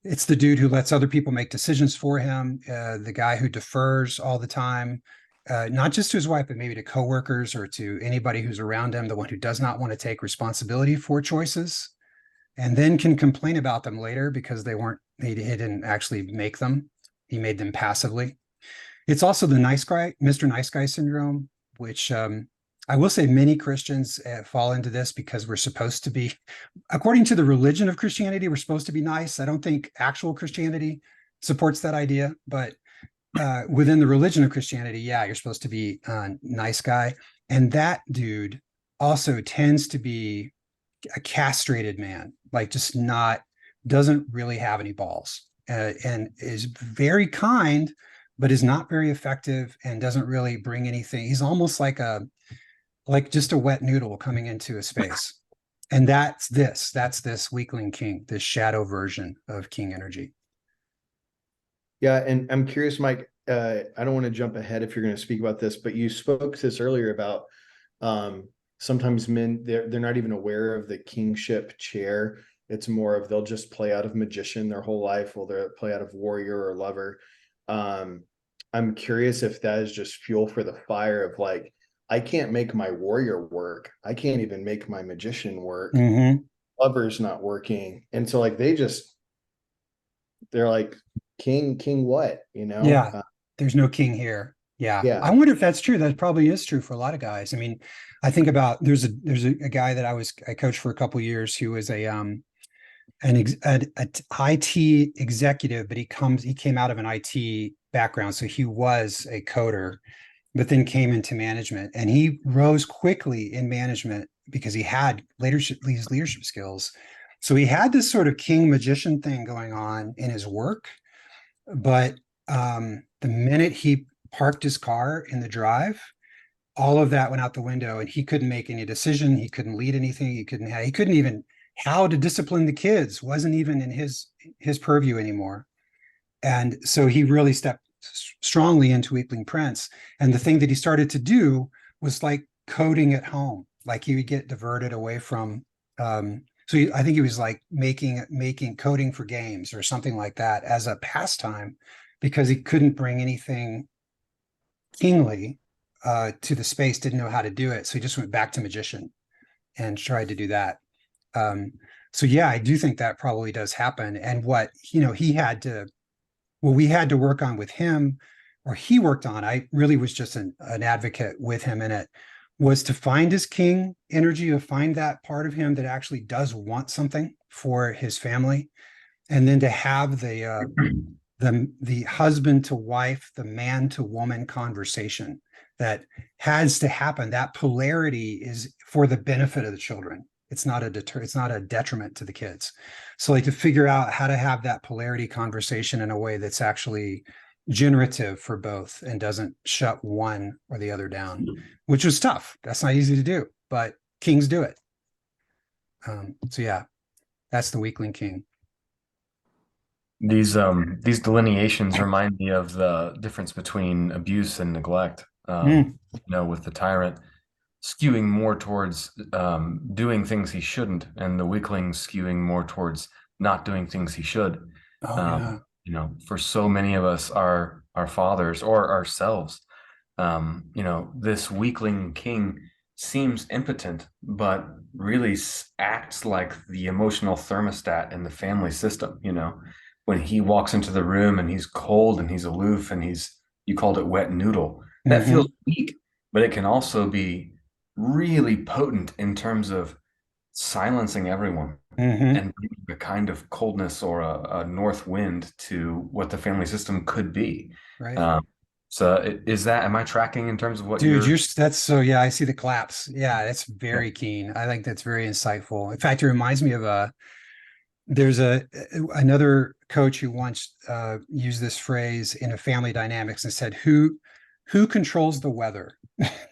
It's the dude who lets other people make decisions for him, the guy who defers all the time, not just to his wife, but maybe to coworkers or to anybody who's around him, the one who does not want to take responsibility for choices, and then can complain about them later because he didn't actually make them. He made them passively. It's also the nice guy, Mr. Nice Guy syndrome, which I will say many Christians fall into this because we're supposed to be, according to the religion of Christianity, we're supposed to be nice. I don't think actual Christianity supports that idea, but within the religion of Christianity, yeah, you're supposed to be a nice guy. And that dude also tends to be a castrated man, like just doesn't really have any balls, and is very kind, but is not very effective and doesn't really bring anything. He's almost like just a wet noodle coming into a space. And that's this weakling king, this shadow version of king energy. Yeah, and I'm curious, Mike, I don't want to jump ahead if you're going to speak about this, but you spoke to this earlier about sometimes men, they're not even aware of the kingship chair. It's more of they'll just play out of magician their whole life, or they'll play out of warrior or lover. I'm curious if that is just fuel for the fire of like, I can't make my warrior work. I can't even make my magician work. Mm-hmm. Lover's not working. And so like they're like, king what, Yeah. There's no king here. Yeah. Yeah. I wonder if that's true. That probably is true for a lot of guys. I mean, I think about there's a guy that I coached for a couple of years who was a IT executive, but he came out of an IT background. So he was a coder, but then came into management, and he rose quickly in management because he had these leadership skills. So he had this sort of king magician thing going on in his work, but the minute he parked his car in the drive, all of that went out the window, and he couldn't make any decision. He couldn't lead anything. He couldn't even, how to discipline the kids wasn't even in his purview anymore. And so he really stepped strongly into Weakling Prince. And the thing that he started to do was like coding at home. Like he would get diverted away from, I think he was like making coding for games or something like that as a pastime, because he couldn't bring anything kingly to the space, didn't know how to do it. So he just went back to magician and tried to do that. So yeah, I do think that probably does happen. And what, we had to work on with him, or he worked on, I really was just an advocate with him in it, was to find his king energy, to find that part of him that actually does want something for his family. And then to have the husband to wife, the man to woman conversation that has to happen. That polarity is for the benefit of the children. It's not a detriment to the kids. So like to figure out how to have that polarity conversation in a way that's actually generative for both and doesn't shut one or the other down, which was tough. That's not easy to do, but kings do it. So yeah, that's the weakling king. These delineations remind me of the difference between abuse and neglect. With the tyrant skewing more towards doing things he shouldn't, and the weakling skewing more towards not doing things he should. For so many of us, our fathers or ourselves, this weakling king seems impotent, but really acts like the emotional thermostat in the family system. When he walks into the room and he's cold and he's aloof and you called it wet noodle, that feels weak, but it can also be really potent in terms of silencing everyone and bringing a kind of coldness or a north wind to what the family system could be. Right. So am I tracking in terms of what yeah, I see the claps. Yeah, that's very keen. I think that's very insightful. In fact, it reminds me of there's another coach who once used this phrase in a family dynamics and said, who controls the weather?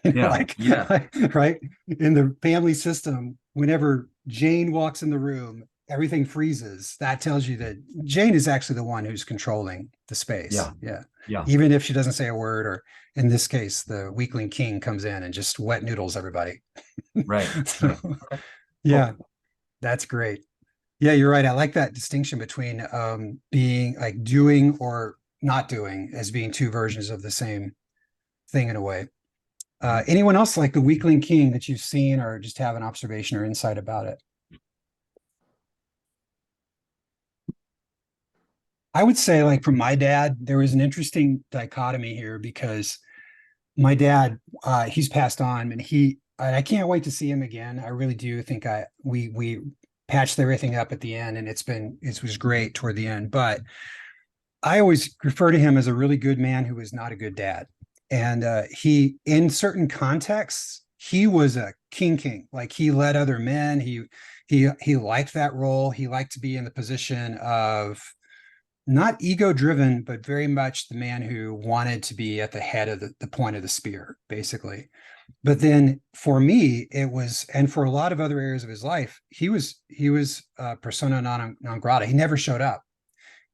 Right? In the family system, whenever Jane walks in the room, everything freezes. That tells you that Jane is actually the one who's controlling the space. Yeah. Even if she doesn't say a word, or in this case, the weakling king comes in and just wet noodles everybody. Right. Yeah, that's great. Yeah, you're right. I like that distinction between being like doing or not doing as being two versions of the same thing in a way. Anyone else like the weakling king that you've seen or just have an observation or insight about it? I would say, like, from my dad, there was an interesting dichotomy here, because my dad, he's passed on, and I can't wait to see him again. I really do think we patched everything up at the end, and it was great toward the end. But I always refer to him as a really good man who was not a good dad. And he, in certain contexts, he was a king. Like, he led other men. He liked that role. He liked to be in the position of not ego driven, but very much the man who wanted to be at the head of the point of the spear, basically. But then for me, it was, and for a lot of other areas of his life, he was persona non grata. He never showed up.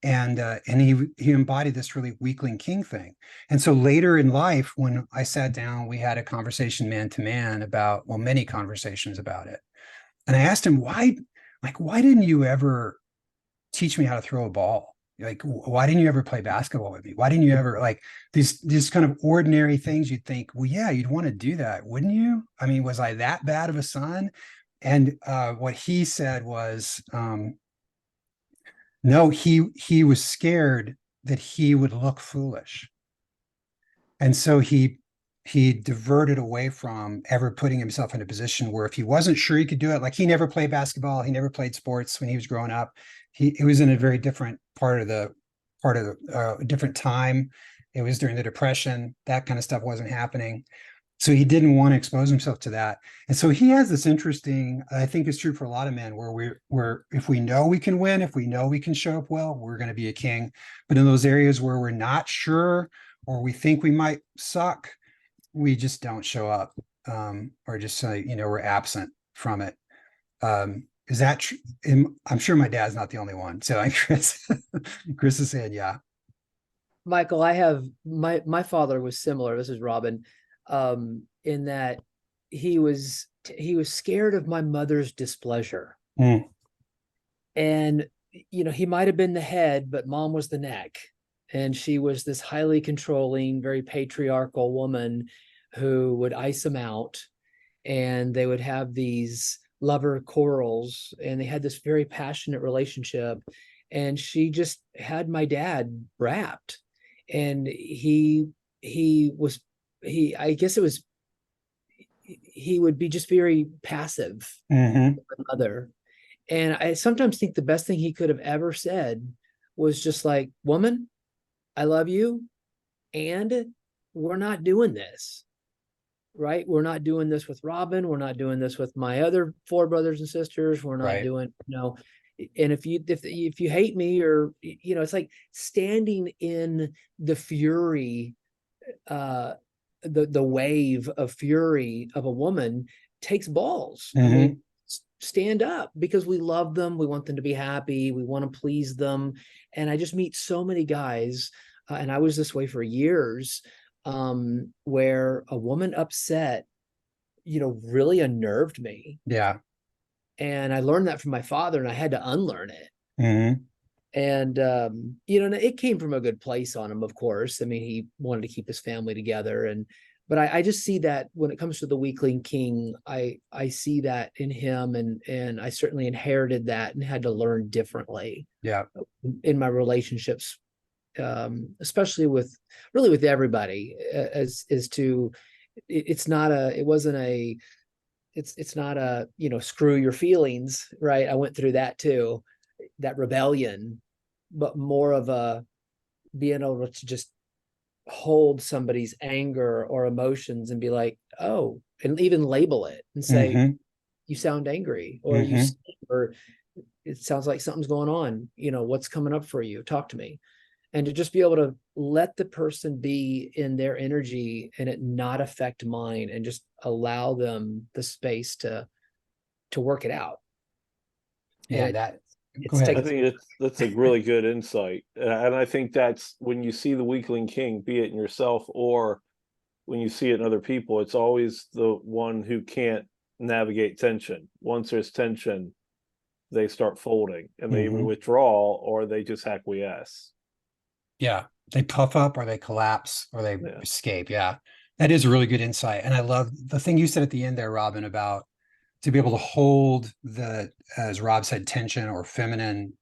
And he embodied this really weakling king thing. And so later in life, when I sat down, we had a conversation man to man about, many conversations about it. And I asked him, why didn't you ever teach me how to throw a ball? Like, why didn't you ever play basketball with me? Why didn't you ever, like, these kind of ordinary things? You'd think, well, yeah, you'd want to do that, wouldn't you? I mean, was I that bad of a son? And what he said was, no, he was scared that he would look foolish. And so he diverted away from ever putting himself in a position where, if he wasn't sure he could do it, like, he never played basketball, he never played sports when he was growing up. He was in a very different part of a different time. It was during the Depression. That kind of stuff wasn't happening. So he didn't want to expose himself to that. And so he has this interesting, I think it's true for a lot of men, where if we know we can win, if we know we can show up well, we're going to be a king. But in those areas where we're not sure, or we think we might suck, we just don't show up, or just say, we're absent from it. Is that true? I'm sure my dad's not the only one. So Chris is saying, yeah. Michael, I have my father was similar. This is Robin, in that he was scared of my mother's displeasure. Mm. And he might have been the head, but mom was the neck. And she was this highly controlling, very patriarchal woman who would ice him out, and they would have these lover quarrels, and they had this very passionate relationship. And she just had my dad wrapped, and he would be just very passive. Mm-hmm. with my mother. And I sometimes think the best thing he could have ever said was just like, woman, I love you, and we're not doing this, right? We're not doing this with Robin. We're not doing this with my other 4 brothers and sisters. We're not Right. doing, and if you hate me, or, it's like standing in the fury, the wave of fury of a woman takes balls. I mean, stand up, because we love them. We want them to be happy. We want to please them. And I just meet so many guys, and I was this way for years, where a woman upset, really unnerved me. Yeah. And I learned that from my father, and I had to unlearn it. Mm-hmm. And, and it came from a good place on him, of course. I mean, he wanted to keep his family together. But I just see that when it comes to the weakling king, I see that in him, and I certainly inherited that and had to learn differently. Yeah. In my relationships, especially with everybody, it's not a, screw your feelings, right? I went through that too, that rebellion, but more of a being able to just hold somebody's anger or emotions and be like, oh, and even label it and say, Mm-hmm. you sound angry, or or it sounds like something's going on. What's coming up for you? Talk to me. And to just be able to let the person be in their energy and it not affect mine, and just allow them the space to work it out. Yeah. And Go ahead. I think that's a really good insight. And I think that's when you see the weakling king, be it in yourself or when you see it in other people, it's always the one who can't navigate tension. Once there's tension, they start folding, and they either withdraw or they just acquiesce. Yeah. They puff up, or they collapse, or they escape. Yeah. That is a really good insight. And I love the thing you said at the end there, Robin, about to be able to hold as Rob said, tension or feminine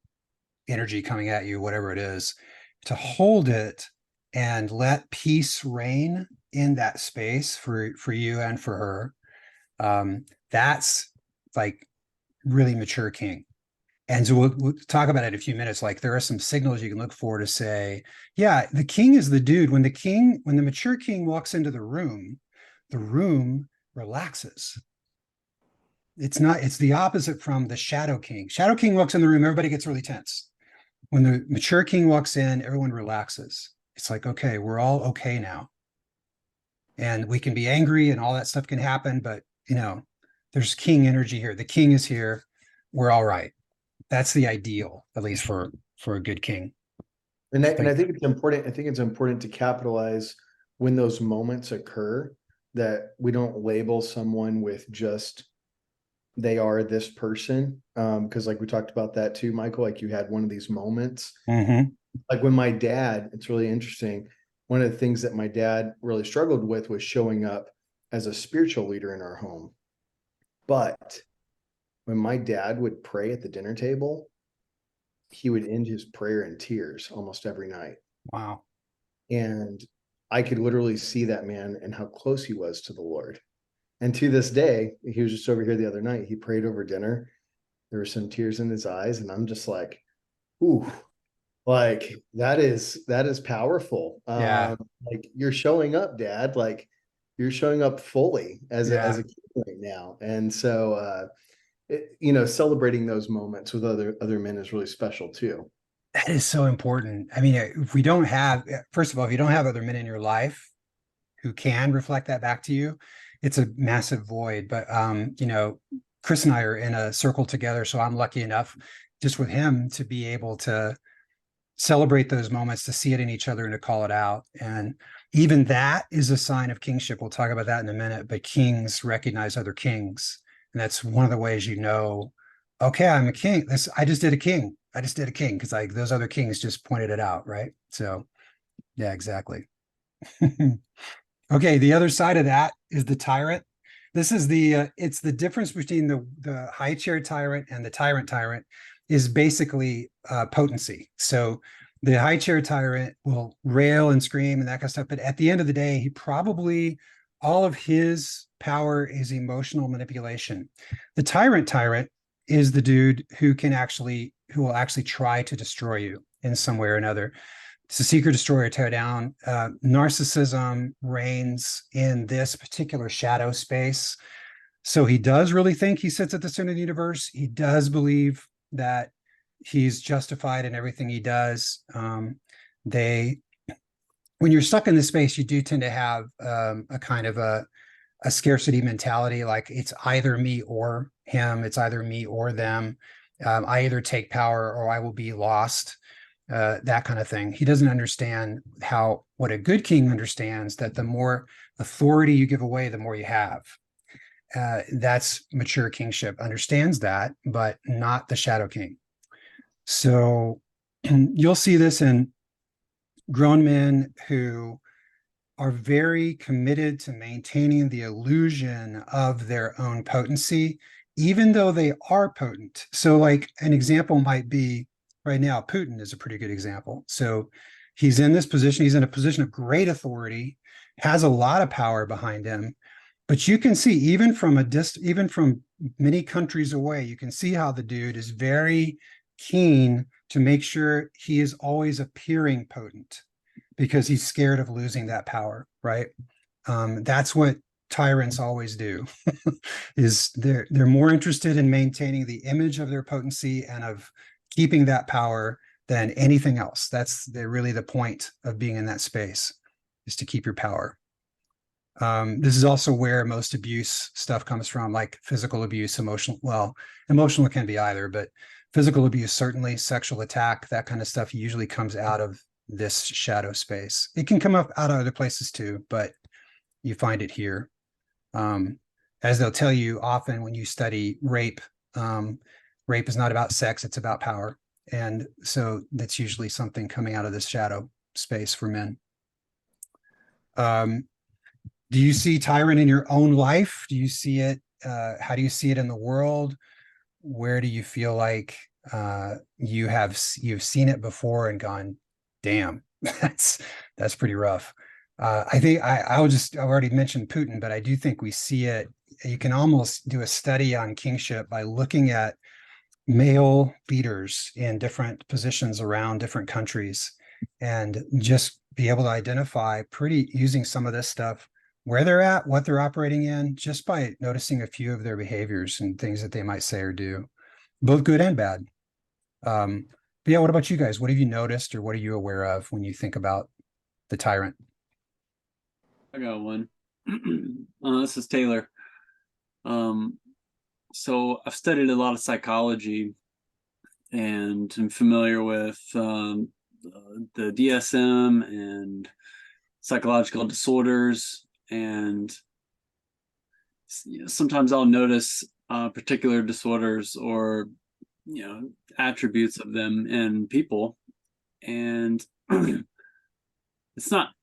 energy coming at you, whatever it is, to hold it and let peace reign in that space for you and for her. That's like really mature king. And so we'll talk about it in a few minutes. Like, there are some signals you can look for to say, yeah, the king is the dude. When the mature king walks into the room relaxes. It's the opposite from the shadow king. Shadow king walks in the room, everybody gets really tense. When the mature king walks in, everyone relaxes. It's like, okay, we're all okay now. And we can be angry and all that stuff can happen, but there's king energy here. The king is here. We're all right. That's the ideal, at least for a good king. And I think it's important. I think it's important to capitalize when those moments occur, that we don't label someone with just they are this person. Because like we talked about that too, Michael, like you had one of these moments. Mm-hmm. Like when my dad, it's really interesting. One of the things that my dad really struggled with was showing up as a spiritual leader in our home. But when my dad would pray at the dinner table, he would end his prayer in tears almost every night. Wow. And I could literally see that man and how close he was to the Lord. And to this day, he was just over here the other night. He prayed over dinner. There were some tears in his eyes. And I'm just like, ooh, Like that is powerful. Yeah. Like you're showing up, Dad. Like you're showing up fully as Yeah. a kid right now. And so celebrating those moments with other men is really special too. That is so important. I mean, if we don't have, first of all, if you don't have other men in your life who can reflect that back to you, it's a massive void. But Chris and I are in a circle together, so I'm lucky enough just with him to be able to celebrate those moments, to see it in each other and to call it out. And even that is a sign of kingship. We'll talk about that in a minute, but kings recognize other kings. And that's one of the ways okay, I'm a king. I just did a king. I just did a king because like those other kings just pointed it out, right? So yeah, exactly. Okay, the other side of that is the tyrant. This is it's the difference between the high chair tyrant and the tyrant is basically potency. So the high chair tyrant will rail and scream and that kind of stuff, but at the end of the day, all of his power is emotional manipulation. The tyrant is the dude who will actually try to destroy you in some way or another. It's a seeker, destroyer, tear down. Narcissism reigns in this particular shadow space. So he does really think he sits at the center of the universe. He does believe that he's justified in everything he does. When you're stuck in this space, you do tend to have a kind of a scarcity mentality. Like it's either me or him. It's either me or them. I either take power or I will be lost. That kind of thing. He doesn't understand what a good king understands, that the more authority you give away, the more you have. That's mature kingship, understands that, but not the shadow king. So you'll see this in grown men who are very committed to maintaining the illusion of their own potency, even though they are potent. So like an example might be right now, Putin is a pretty good example. So he's in this position, he's in a position of great authority, has a lot of power behind him. But you can see even from many countries away, you can see how the dude is very keen to make sure he is always appearing potent because he's scared of losing that power, right? That's what tyrants always do. Is they're more interested in maintaining the image of their potency and of keeping that power than anything else. That's really the point of being in that space, is to keep your power. This is also where most abuse stuff comes from, like physical abuse, emotional can be either, but physical abuse, certainly sexual attack, that kind of stuff usually comes out of this shadow space. It can come up out of other places too, but you find it here. As they'll tell you often when you study rape, rape is not about sex, it's about power. And so that's usually something coming out of this shadow space for men. Do you see tyrant in your own life? Do you see it? How do you see it in the world? Where do you feel like you've seen it before and gone, damn, that's pretty rough. I think I've already mentioned Putin, but I do think we see it. You can almost do a study on kingship by looking at male leaders in different positions around different countries and just be able to identify using some of this stuff, where they're at, what they're operating in, just by noticing a few of their behaviors and things that they might say or do, both good and bad. But yeah, what about you guys? What have you noticed or what are you aware of when you think about the tyrant? I got one. This is Taylor. So I've studied a lot of psychology and I'm familiar with the DSM and psychological disorders. And sometimes I'll notice particular disorders or attributes of them in people, and it's not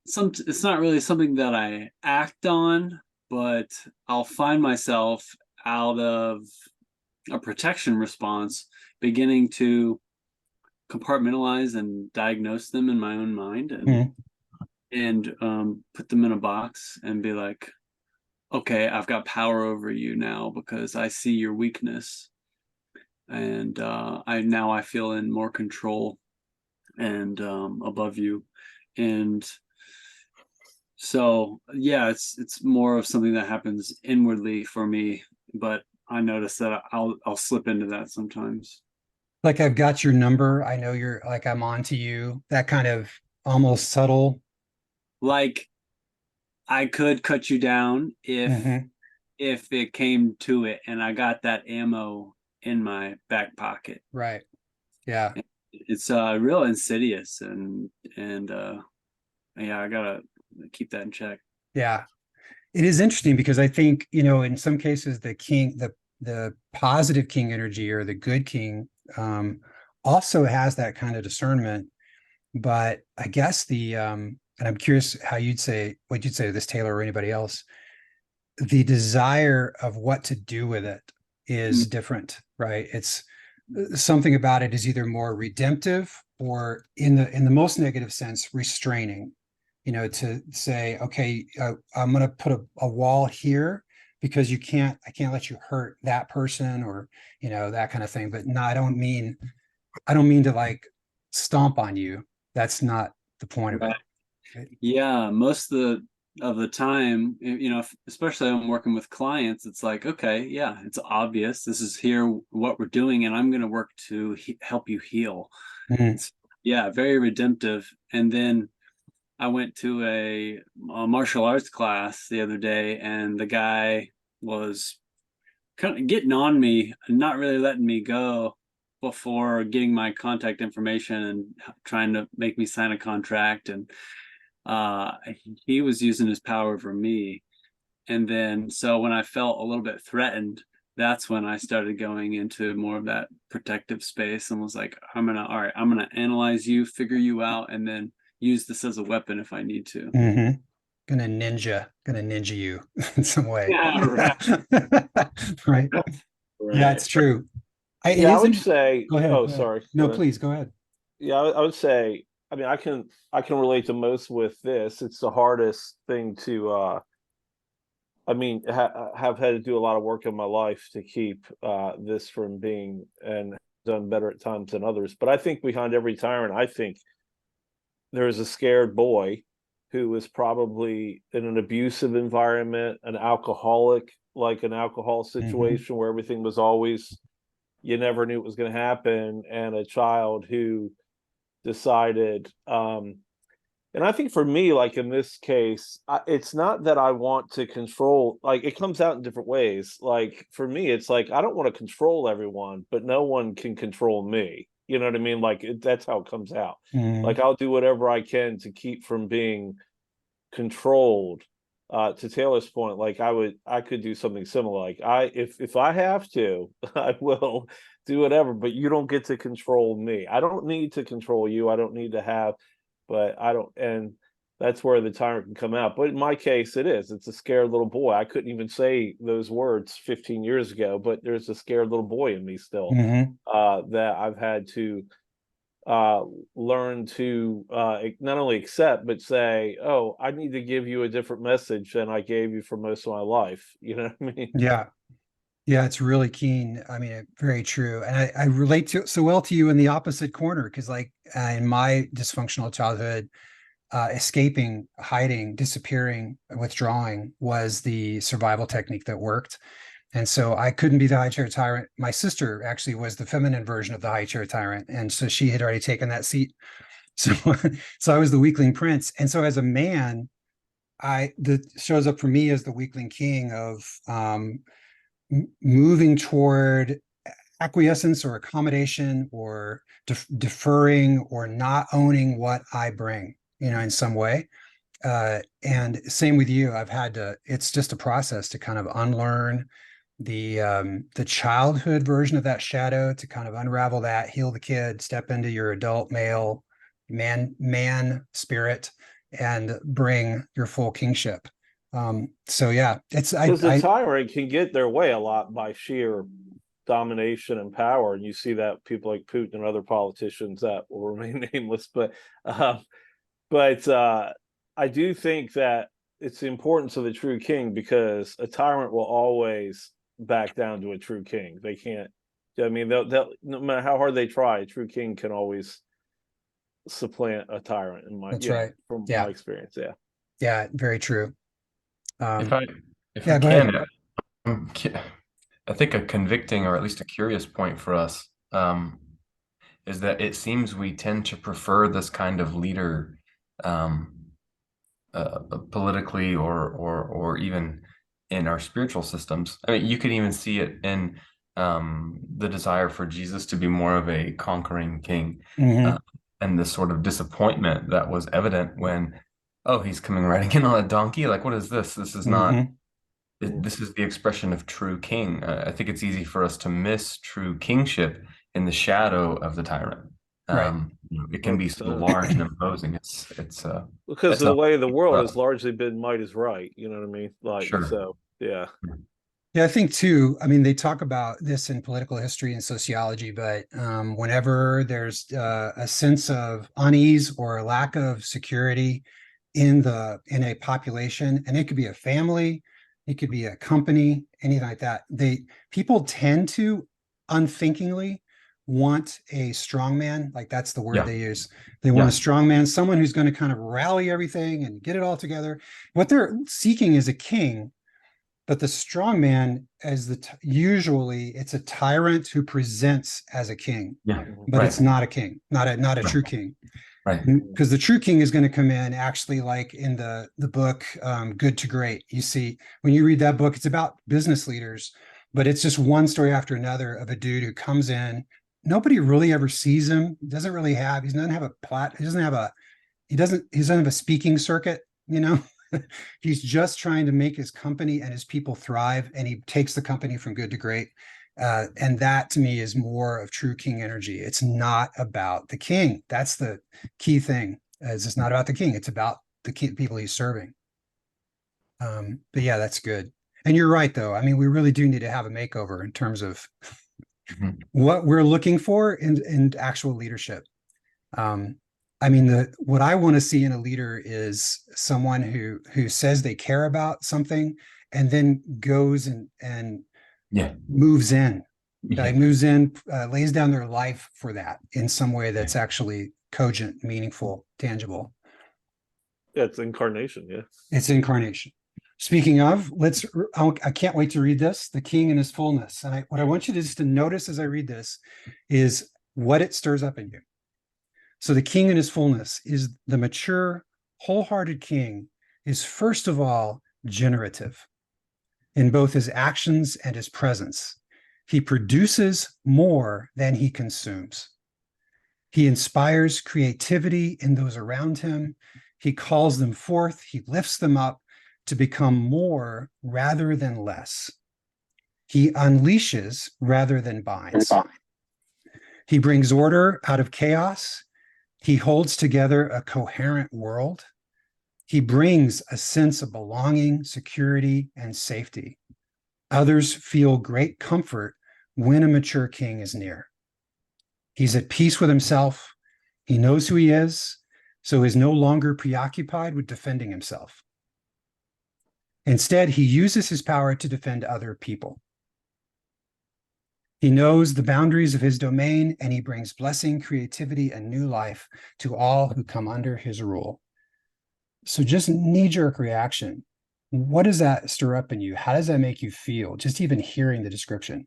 really something that I act on, but I'll find myself out of a protection response beginning to compartmentalize and diagnose them in my own mind and put them in a box and be like, okay, I've got power over you now because I see your weakness, and I feel in more control and above you. And so yeah, it's more of something that happens inwardly for me, but I notice that I'll slip into that sometimes. Like I've got your number. I know you're like I'm on to you. That kind of almost subtle. Like I could cut you down Mhm. if it came to it, and I got that ammo in my back pocket. Right. Yeah. It's real insidious, and yeah, I gotta keep that in check. Yeah. It is interesting because I think, in some cases the king, the positive king energy or the good king also has that kind of discernment. But I guess and I'm curious what you'd say to this, Taylor, or anybody else, the desire of what to do with it is different, right? It's something about it is either more redemptive or in the most negative sense, restraining, to say, okay, I'm going to put a wall here because I can't let you hurt that person or, that kind of thing. But no, I don't mean to like stomp on you. That's not the point of it. Yeah, most of the time, especially when I'm working with clients, it's like, okay, yeah, it's obvious. This is here what we're doing, and I'm going to work to help you heal. Mhm. Yeah, very redemptive. And then I went to a martial arts class the other day, and the guy was kind of getting on me and not really letting me go before getting my contact information and trying to make me sign a contract. And uh, he was using his power over me. And then, so when I felt a little bit threatened, that's when I started going into more of that protective space and was like, all right, I'm gonna analyze you, figure you out, and then use this as a weapon if I need to. Mhm. Gonna ninja you in some way. Yeah, Right. Yeah, right. it's true. It Yeah, I would isn't. say. Go ahead. Oh, Go ahead. sorry. Go No, ahead. please go ahead. Yeah, I would say. I mean, I can relate to most with this. It's the hardest thing to. I mean, have had to do a lot of work in my life to keep this from being and done better at times than others. But I think behind every tyrant, I think there is a scared boy who was probably in an abusive environment, an alcoholic, like an alcohol situation where everything was always, you never knew what was going to happen, and a child who decided, and I think for me, like in this case, it's not that I want to control, like it comes out in different ways. Like for me, it's like I don't want to control everyone, but no one can control me. You know what I mean? Like that's how it comes out. Mhm. Like I'll do whatever I can to keep from being controlled. To Taylor's point, like I could do something similar. Like if I have to, I will do whatever, but you don't get to control me. I don't need to control you. I don't need to have, but I don't, and that's where the tyrant can come out. But in my case, it's a scared little boy. I couldn't even say those words 15 years ago, but there's a scared little boy in me still, Mhm. that I've had to learn to not only accept but say, oh, I need to give you a different message than I gave you for most of my life. You know what I mean? Yeah. Yeah, it's really keen. I mean, very true. And I relate to so well to you in the opposite corner because, like, in my dysfunctional childhood, escaping, hiding, disappearing, withdrawing was the survival technique that worked. And so I couldn't be the high chair tyrant. My sister actually was the feminine version of the high chair tyrant. And so she had already taken that seat. So, so I was the weakling prince. And so as a man, that shows up for me as the weakling king of moving toward acquiescence or accommodation or deferring or not owning what I bring, in some way. And same with you. It's just a process to kind of unlearn the childhood version of that shadow, to kind of unravel that, heal the kid, step into your adult male man spirit and bring your full kingship. So yeah, Because the tyrant can get their way a lot by sheer domination and power, and you see that people like Putin and other politicians that will remain nameless. But I do think that it's the importance of the true king, because a tyrant will always back down to a true king. They can't. I mean, they'll no matter how hard they try, a true king can always supplant a tyrant in my, That's right. from Yeah. my experience. Yeah. Yeah, very true. If I if yeah, I go can, ahead. I think a convicting or at least a curious point for us is that it seems we tend to prefer this kind of leader um, politically or even in our spiritual systems. I mean, you could even see it in the desire for Jesus to be more of a conquering king, Mhm. and the sort of disappointment that was evident when, oh, he's coming riding in on a donkey. Like, what is this? This is not. Mhm. This is the expression of true king. I think it's easy for us to miss true kingship in the shadow of the tyrant. Right. It can be so But, large and imposing. It's because it's the a way the world has rough. largely been might is right. You know what I mean? Like, Sure. so yeah. Yeah, I think too. I mean, they talk about this in political history and sociology, but whenever there's a sense of unease or a lack of security in a population, and it could be a family, it could be a company, anything like that, people tend to unthinkingly want a strong man. Like that's the word Yeah. they use. They want a strong man, someone who's going to kind of rally everything and get it all together. What they're seeking is a king. But the strong man, usually it's a tyrant who presents as a king, Yeah. but Right. it's not a king, not a true king. Right. Because the true king is going to come in actually like in the book Good to Great. You see, when you read that book, it's about business leaders, but it's just one story after another of a dude who comes in. Nobody really ever sees him. He doesn't have a plot. He doesn't have a speaking circuit, you know. He's just trying to make his company and his people thrive, and he takes the company from good to great. And that to me is more of true king energy. It's not about the king. That's the key thing. It's not about the king. It's about the people he's serving. But yeah, that's good. And you're right, though. I mean, we really do need to have a makeover in terms of what we're looking for in actual leadership. I mean, what I want to see in a leader is someone who says they care about something and then goes and Yeah. moves in, Yeah. lays down their life for that in some way that's actually cogent, meaningful, tangible. Yeah, it's incarnation. Yeah. It's incarnation. Speaking of, I can't wait to read this, The King in His Fullness. And what I want you to just to notice as I read this is what it stirs up in you. So the king in his fullness is the mature, wholehearted king is first of all generative in both his actions and his presence. He produces more than he consumes. He inspires creativity in those around him. He calls them forth. He lifts them up to become more rather than less. He unleashes rather than binds. He brings order out of chaos. He holds together a coherent world. He brings a sense of belonging, security, and safety. Others feel great comfort when a mature king is near. He's at peace with himself. He knows who he is, so is no longer preoccupied with defending himself. Instead, he uses his power to defend other people. He knows the boundaries of his domain, and he brings blessing, creativity, and new life to all who come under his rule. So just knee-jerk reaction. What does that stir up in you? How does that make you feel? Just even hearing the description.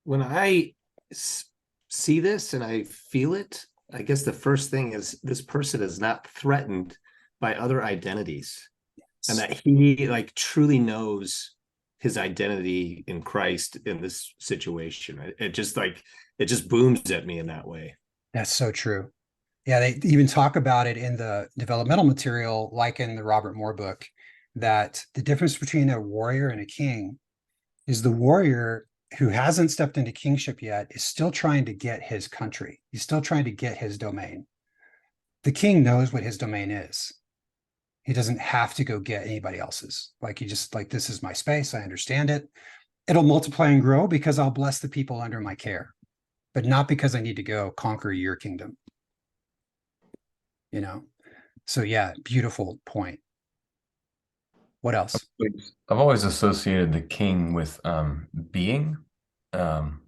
When I see this and I feel it, I guess the first thing is this person is not threatened by other identities, and that he like truly knows his identity in Christ in this situation. It just booms at me in that way. That's so true. Yeah, they even talk about it in the developmental material, like in the Robert Moore book, that the difference between a warrior and a king is the warrior who hasn't stepped into kingship yet is still trying to get his country. He's still trying to get his domain. The king knows what his domain is. He doesn't have to go get anybody else's. Like he just like, this is my space. I understand it. It'll multiply and grow because I'll bless the people under my care, but not because I need to go conquer your kingdom. You know? So yeah, beautiful point. What else? I've always associated the king with being. Um,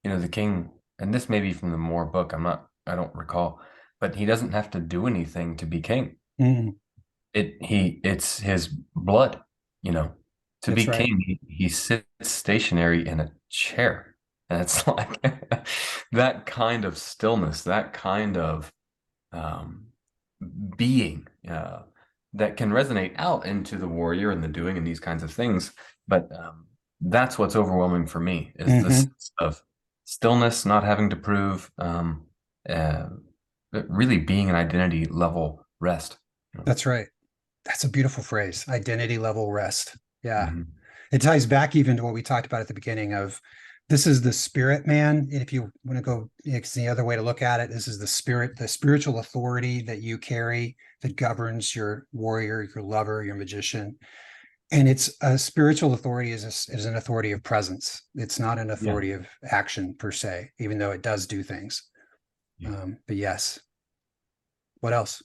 the king, and this may be from the Moore book, I don't recall, but he doesn't have to do anything to be king. Mm, It's his blood, to that's be right. king, he sits stationary in a chair. And it's like that kind of stillness, that kind of being that can resonate out into the warrior and the doing and these kinds of things. But that's what's overwhelming for me is the sense of stillness, not having to prove, but really being an identity level rest. That's right. That's a beautiful phrase, identity level rest. Yeah. Mhm. It ties back even to what we talked about at the beginning of this is the spirit man. And if you want to go, it's the other way to look at it. This is the spirit, the spiritual authority that you carry that governs your warrior, your lover, your magician. And it's a spiritual authority is an authority of presence. It's not an authority of action per se, even though it does do things. Yeah. But yes. What else?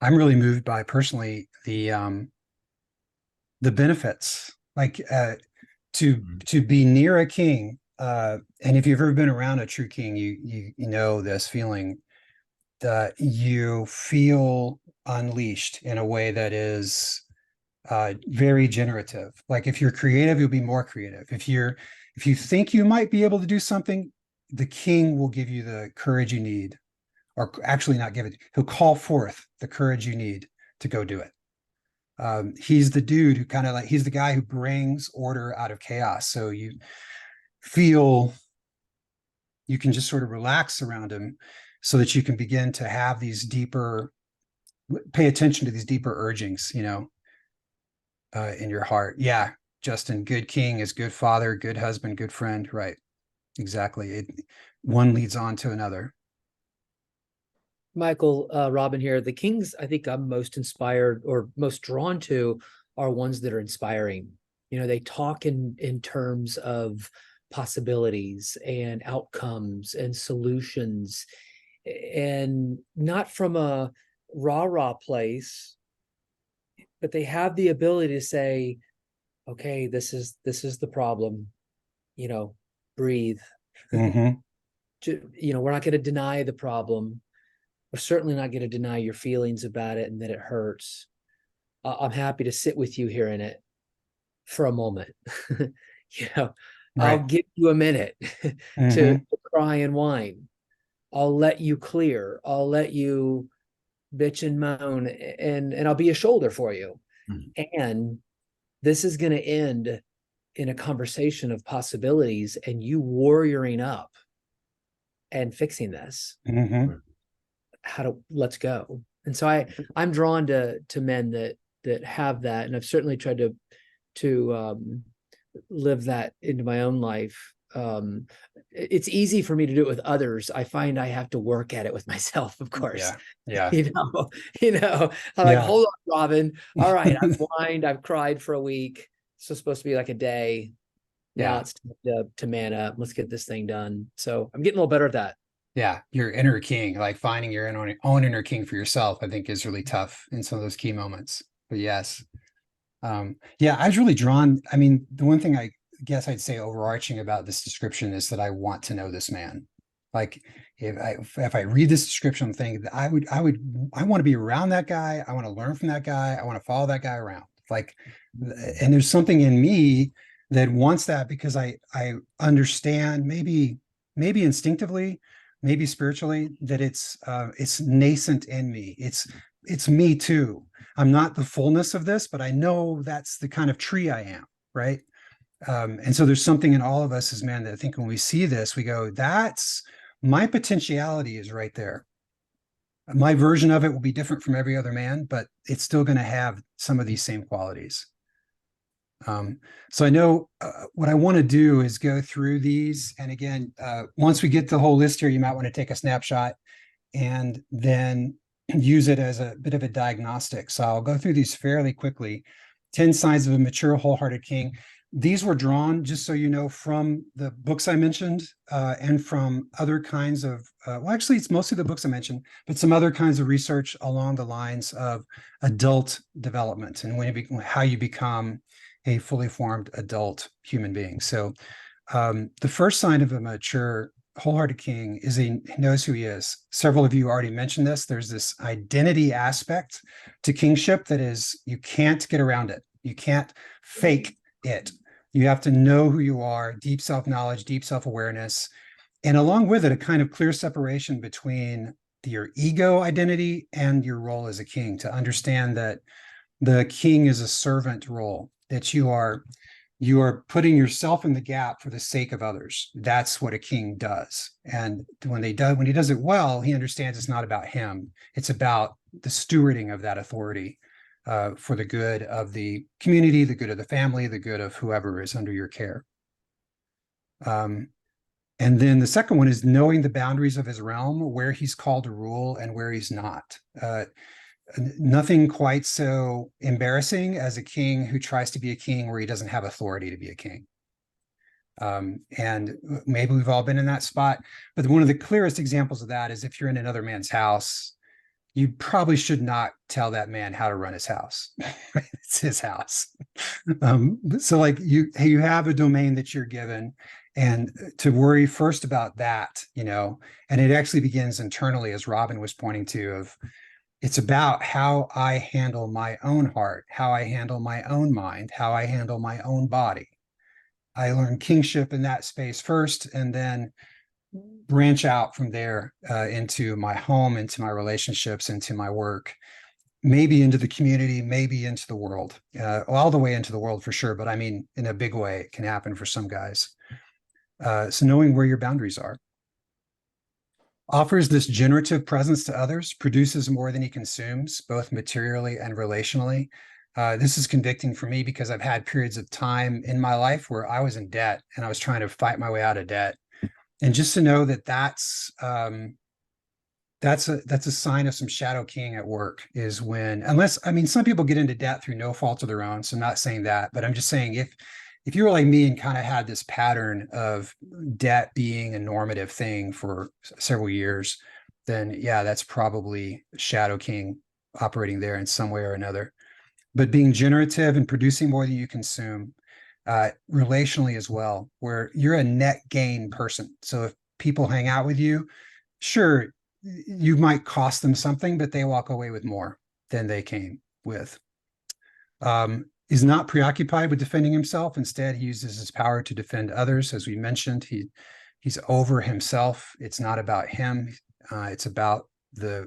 I'm really moved by personally the benefits, like to be near a king. And if you've ever been around a true king, you know this feeling that you feel unleashed in a way that is very generative. Like if you're creative, you'll be more creative. If you think you might be able to do something, the king will give you the courage you need, or actually not give it. He'll call forth the courage you need to go do it. He's the dude who kind of like, he's the guy who brings order out of chaos. So you feel you can just sort of relax around him so that you can begin to have these deeper, pay attention to these deeper urgings, in your heart. Yeah, Justin, good king is good father, good husband, good friend. Right. Exactly. One leads on to another. Michael, Robin here. The kings I think I'm most inspired or most drawn to are ones that are inspiring. They talk in terms of possibilities and outcomes and solutions, and not from a rah-rah place, but they have the ability to say, okay, this is the problem, breathe. Mm-hmm. We're not going to deny the problem. We're certainly not going to deny your feelings about it and that it hurts. I'm happy to sit with you here in it for a moment. Right. I'll give you a minute to cry and whine. I'll let you clear. I'll let you bitch and moan, and I'll be a shoulder for you. And this is going to end in a conversation of possibilities and you warrioring up and fixing this. Let's go. And so I'm drawn to men that have that, and I've certainly tried to live that into my own life. It's easy for me to do it with others. I find I have to work at it with myself, of course. Yeah. I'm like, hold on, Robin. All right, I've whined, I've cried for a week. It's supposed to be like a day. Now it's time to man up. Let's get this thing done. So I'm getting a little better at that. Yeah, your inner king, like finding your own inner king for yourself, I think is really tough in some of those key moments. But yes. I was really drawn. I mean, the one thing I guess I'd say overarching about this description is that I want to know this man. Like if I read this description, I'm thinking that I want to be around that guy. I want to learn from that guy. I want to follow that guy around. Like, and there's something in me that wants that because I understand maybe instinctively, maybe spiritually, that it's nascent in me. It's me too. I'm not the fullness of this, but I know that's the kind of tree I am, right? And so there's something in all of us as men that I think when we see this, we go, that's my potentiality is right there. My version of it will be different from every other man, but it's still going to have some of these same qualities. So I know what I want to do is go through these. And again, once we get the whole list here, you might want to take a snapshot and then use it as a bit of a diagnostic. So I'll go through these fairly quickly. 10 signs of a mature, wholehearted king. These were drawn, just so you know, from the books I mentioned and from other kinds of, well, actually, it's mostly the books I mentioned, but some other kinds of research along the lines of adult development and how you become a fully formed adult human being. So the first sign of a mature, wholehearted king is he knows who he is. Several of you already mentioned this. There's this identity aspect to kingship that is, you can't get around it. You can't fake it. You have to know who you are, deep self-knowledge, deep self-awareness, and along with it, a kind of clear separation between your ego identity and your role as a king, to understand that the king is a servant role, that you are putting yourself in the gap for the sake of others. That's what a king does. And when he does it well, he understands it's not about him. It's about the stewarding of that authority for the good of the community, the good of the family, the good of whoever is under your care. And then the second one is knowing the boundaries of his realm, where he's called to rule and where he's not. Nothing quite so embarrassing as a king who tries to be a king where he doesn't have authority to be a king. And maybe we've all been in that spot, but one of the clearest examples of that is if you're in another man's house, you probably should not tell that man how to run his house. It's his house. So like you have a domain that you're given, and to worry first about that, and it actually begins internally, as Robin was pointing to, of it's about how I handle my own heart, how I handle my own mind, how I handle my own body. I learn kingship in that space first, and then branch out from there into my home, into my relationships, into my work, maybe into the community, maybe into the world, all the way into the world for sure. But I mean, in a big way, it can happen for some guys. So knowing where your boundaries are. Offers this generative presence to others, produces more than he consumes, both materially and relationally. This is convicting for me because I've had periods of time in my life where I was in debt and I was trying to fight my way out of debt. And just to know that that's a sign of some shadow king at work is when, some people get into debt through no fault of their own. So I'm not saying that, but I'm just saying if you were like me and kind of had this pattern of debt being a normative thing for several years, then yeah, that's probably shadow king operating there in some way or another. But being generative and producing more than you consume, relationally as well, where you're a net gain person. So if people hang out with you, sure, you might cost them something, but they walk away with more than they came with. Is not preoccupied with defending himself. Instead, he uses his power to defend others. As we mentioned, he's over himself. It's not about him. It's about the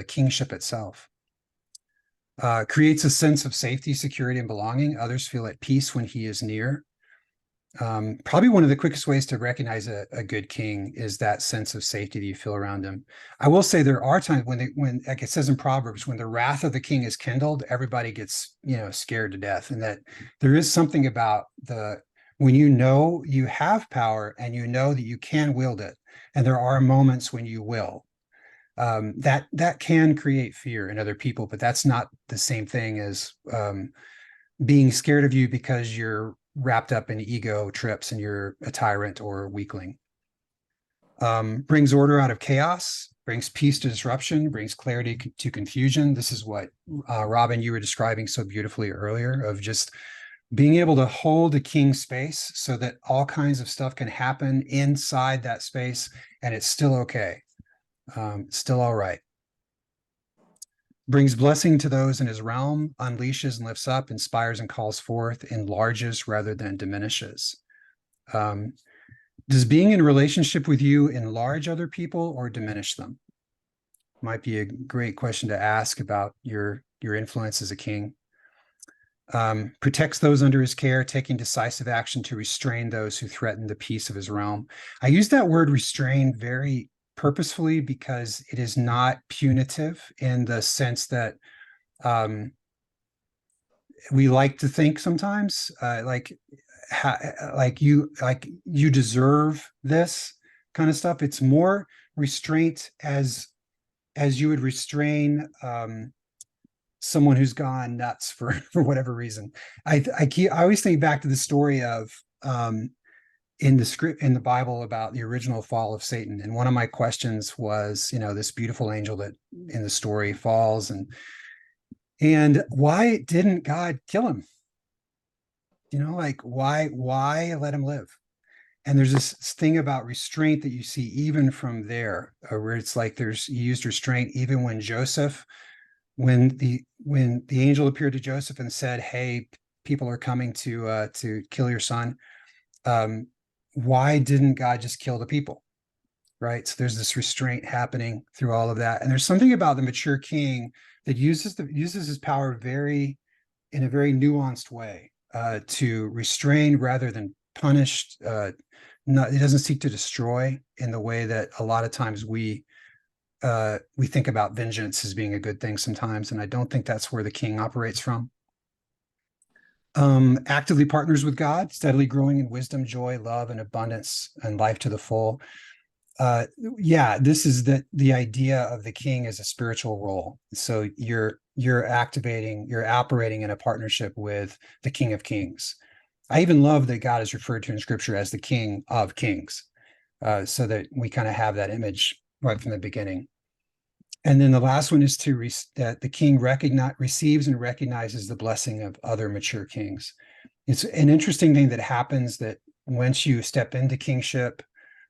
kingship itself. Creates a sense of safety, security, and belonging. Others feel at peace when he is near. Probably one of the quickest ways to recognize a good king is that sense of safety that you feel around him. I will say there are times when like it says in Proverbs, when the wrath of the king is kindled, everybody gets, scared to death. And that there is something about when you have power and you know that you can wield it, and there are moments when you will, that can create fear in other people, but that's not the same thing as being scared of you because you're wrapped up in ego trips and you're a tyrant or a weakling. Brings order out of chaos, brings peace to disruption, brings clarity to confusion. This is what, Robin, you were describing so beautifully earlier, of just being able to hold a king space so that all kinds of stuff can happen inside that space and it's still okay. Still all right. Brings blessing to those in his realm, unleashes and lifts up, inspires and calls forth, enlarges rather than diminishes. Does being in relationship with you enlarge other people or diminish them? Might be a great question to ask about your influence as a king. Protects those under his care, taking decisive action to restrain those who threaten the peace of his realm. I use that word restrain very purposefully because it is not punitive in the sense that we like to think sometimes like you deserve this kind of stuff. It's more restraint as you would restrain someone who's gone nuts for for whatever reason. I always think back to the story of in the script in the Bible about the original fall of Satan. And one of my questions was, this beautiful angel that in the story falls, and why didn't God kill him? Like why let him live? And there's this thing about restraint that you see even from there, where it's like he used restraint even when the angel appeared to Joseph and said, "Hey, people are coming to kill your son." Why didn't God just kill the people? Right. So there's this restraint happening through all of that. And there's something about the mature king that uses his power in a very nuanced way, to restrain rather than punish. It doesn't seek to destroy in the way that a lot of times we think about vengeance as being a good thing sometimes. And I don't think that's where the king operates from. Actively partners with God, steadily growing in wisdom, joy, love, and abundance, and life to the full. This is the idea of the king as a spiritual role. So you're operating in a partnership with the King of Kings. I even love that God is referred to in Scripture as the King of Kings, so that we kind of have that image right from the beginning. And then the last one is that the king receives and recognizes the blessing of other mature kings. It's an interesting thing that happens, that once you step into kingship,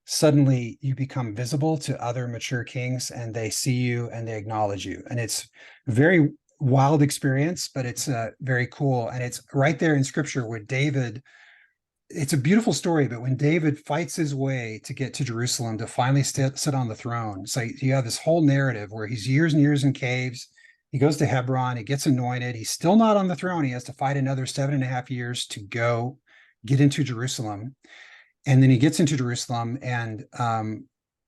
suddenly you become visible to other mature kings, and they see you and they acknowledge you. And it's a very wild experience, but it's very cool. And it's right there in Scripture where it's a beautiful story, but when David fights his way to get to Jerusalem to finally sit on the throne, so you have this whole narrative where he's years and years in caves. He goes to Hebron, he gets anointed. He's still not on the throne. He has to fight another 7.5 years to go get into Jerusalem. And then he gets into Jerusalem, and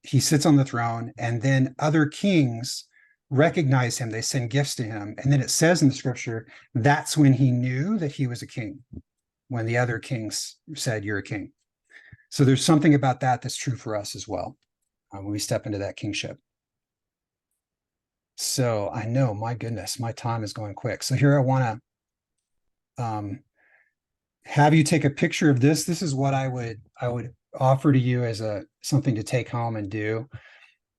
he sits on the throne, and then other kings recognize him. They send gifts to him. And then it says in the Scripture, that's when he knew that he was a king, when the other kings said, "You're a king." So there's something about that that's true for us as well, when we step into that kingship. So I know, my goodness, my time is going quick. So here I want to have you take a picture of this. This is what I would offer to you as something to take home and do,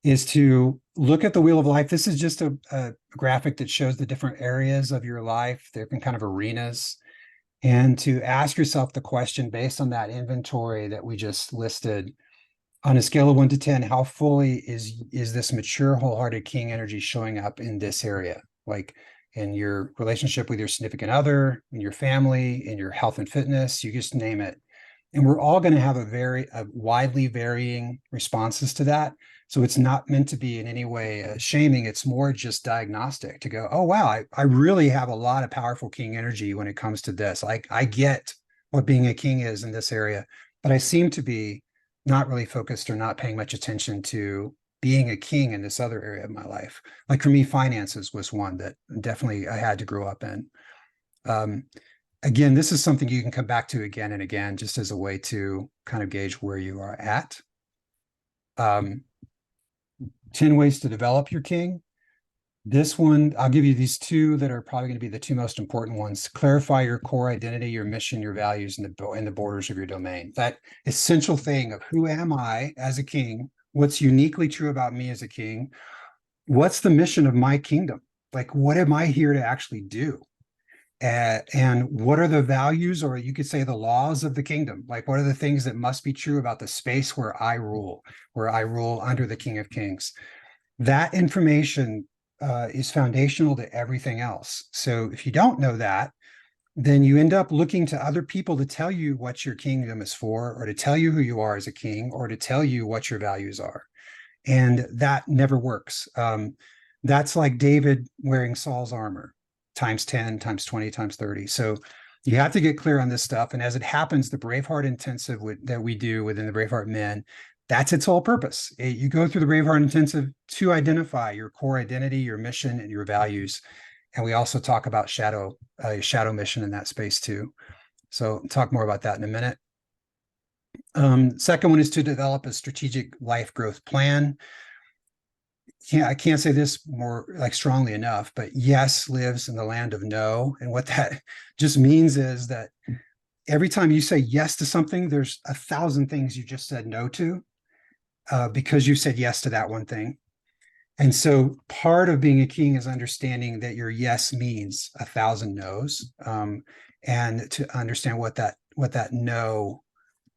is to look at the wheel of life. This is just a graphic that shows the different areas of your life. They're kind of arenas. And to ask yourself the question, based on that inventory that we just listed, on a scale of 1 to 10, how fully is this mature, wholehearted king energy showing up in this area? Like in your relationship with your significant other, in your family, in your health and fitness, you just name it. And we're all going to have a widely varying responses to that. So it's not meant to be in any way shaming. It's more just diagnostic to go, oh, wow, I really have a lot of powerful king energy when it comes to this. I get what being a king is in this area, but I seem to be not really focused or not paying much attention to being a king in this other area of my life. Like for me, finances was one that definitely I had to grow up in. Again, this is something you can come back to again and again, just as a way to kind of gauge where you are at. 10 ways to develop your king. This one, I'll give you these two that are probably going to be the two most important ones. Clarify your core identity, your mission, your values, and the borders of your domain. That essential thing of who am I as a king? What's uniquely true about me as a king? What's the mission of my kingdom? Like, what am I here to actually do? And what are the values, or you could say the laws of the kingdom? Like, what are the things that must be true about the space where I rule under the King of Kings? That information is foundational to everything else. So if you don't know that, then you end up looking to other people to tell you what your kingdom is for, or to tell you who you are as a king, or to tell you what your values are. And that never works. That's like David wearing Saul's armor, times 10, times 20, times 30. So you have to get clear on this stuff. And as it happens, the BraveHeart intensive that we do within the BraveHeart Men, that's its whole purpose. You go through the BraveHeart intensive to identify your core identity, your mission, and your values. And we also talk about shadow mission in that space too. So talk more about that in a minute. Second one is to develop a strategic life growth plan. I can't say this more like strongly enough, but yes lives in the land of no. And what that just means is that every time you say yes to something, there's 1,000 things you just said no to, because you said yes to that one thing. And so part of being a king is understanding that your yes means 1,000 no's, and to understand what that no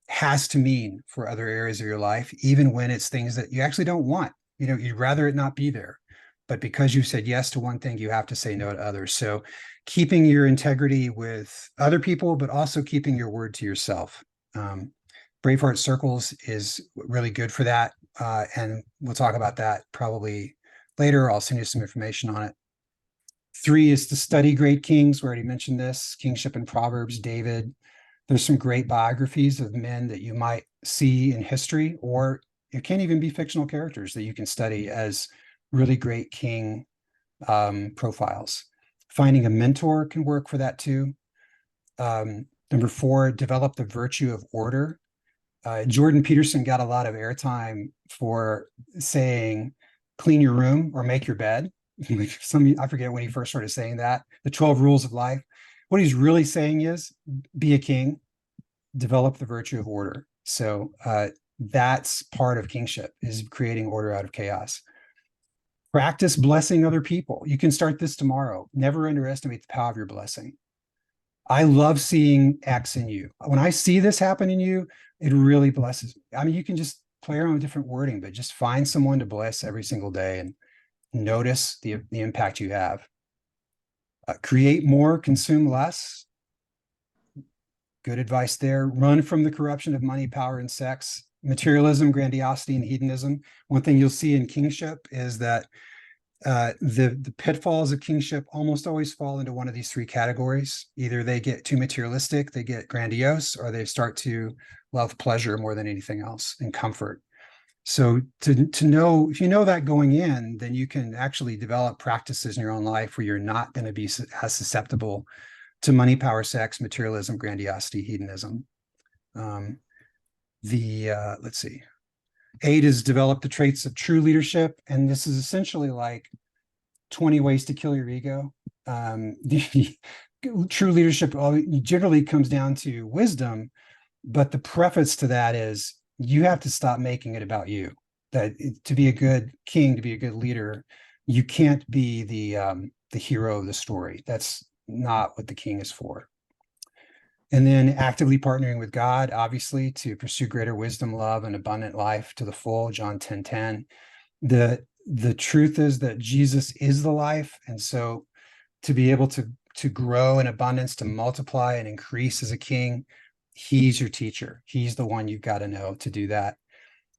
has to mean for other areas of your life, even when it's things that you actually don't want. You'd rather it not be there, but because you said yes to one thing, you have to say no to others. So keeping your integrity with other people, but also keeping your word to yourself. BraveHeart Circles is really good for that. And we'll talk about that probably later. I'll send you some information on it. 3 is to study great kings. We already mentioned this, kingship in Proverbs, David. There's some great biographies of men that you might see in history, or it can't even be fictional characters that you can study as really great king profiles. Finding a mentor can work for that too. Number 4, develop the virtue of order. Jordan Peterson got a lot of airtime for saying, clean your room or make your bed. I forget when he first started saying that, the 12 rules of life. What he's really saying is be a king, develop the virtue of order. So that's part of kingship, is creating order out of chaos. Practice blessing other people. You can start this tomorrow. Never underestimate the power of your blessing. I love seeing X in you. When I see this happen in you, it really blesses me. I mean, you can just play around with different wording, but just find someone to bless every single day and notice the impact you have. Create more, consume less. Good advice there. Run from the corruption of money, power, and sex. Materialism, grandiosity, and hedonism. One thing you'll see in kingship is that the pitfalls of kingship almost always fall into one of these 3 categories. Either they get too materialistic, they get grandiose, or they start to love pleasure more than anything else and comfort. So to know, if you know that going in, then you can actually develop practices in your own life where you're not going to be as susceptible to money, power, sex, materialism, grandiosity, hedonism. Let's see. 8 is develop the traits of true leadership. And this is essentially like 20 ways to kill your ego. The true leadership generally comes down to wisdom, but the preface to that is you have to stop making it about you. That to be a good king, to be a good leader, you can't be the hero of the story. That's not what the king is for. And then actively partnering with God, obviously, to pursue greater wisdom, love, and abundant life to the full, John 10:10. The truth is that Jesus is the life. And so to be able to grow in abundance, to multiply and increase as a king, he's your teacher. He's the one you've got to know to do that.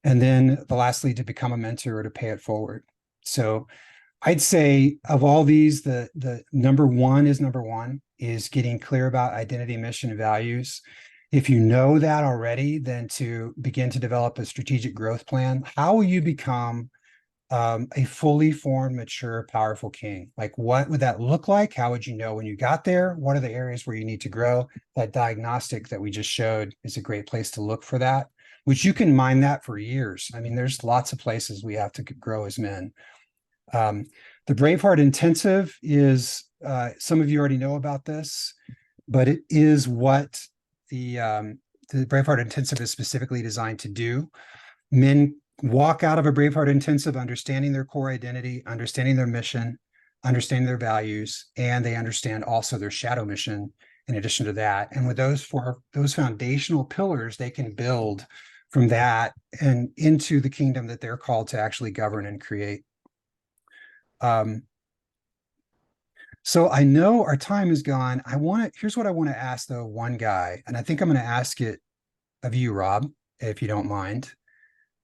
And then lastly, to become a mentor or to pay it forward. So I'd say of all these, the number one is getting clear about identity, mission, and values. If you know that already, then to begin to develop a strategic growth plan. How will you become a fully formed, mature, powerful king? Like, what would that look like? How would you know when you got there? What are the areas where you need to grow? That diagnostic that we just showed is a great place to look for that, which you can mine that for years. I mean, there's lots of places we have to grow as men. The BraveHeart Intensive is, some of you already know about this, but it is what the BraveHeart Intensive is specifically designed to do. Men walk out of a BraveHeart Intensive understanding their core identity, understanding their mission, understanding their values, and they understand also their shadow mission in addition to that. And with those foundational pillars, they can build from that and into the kingdom that they're called to actually govern and create. So I know our time is gone. Here's what I want to ask though, one guy, and I think I'm going to ask it of you, Rob, if you don't mind.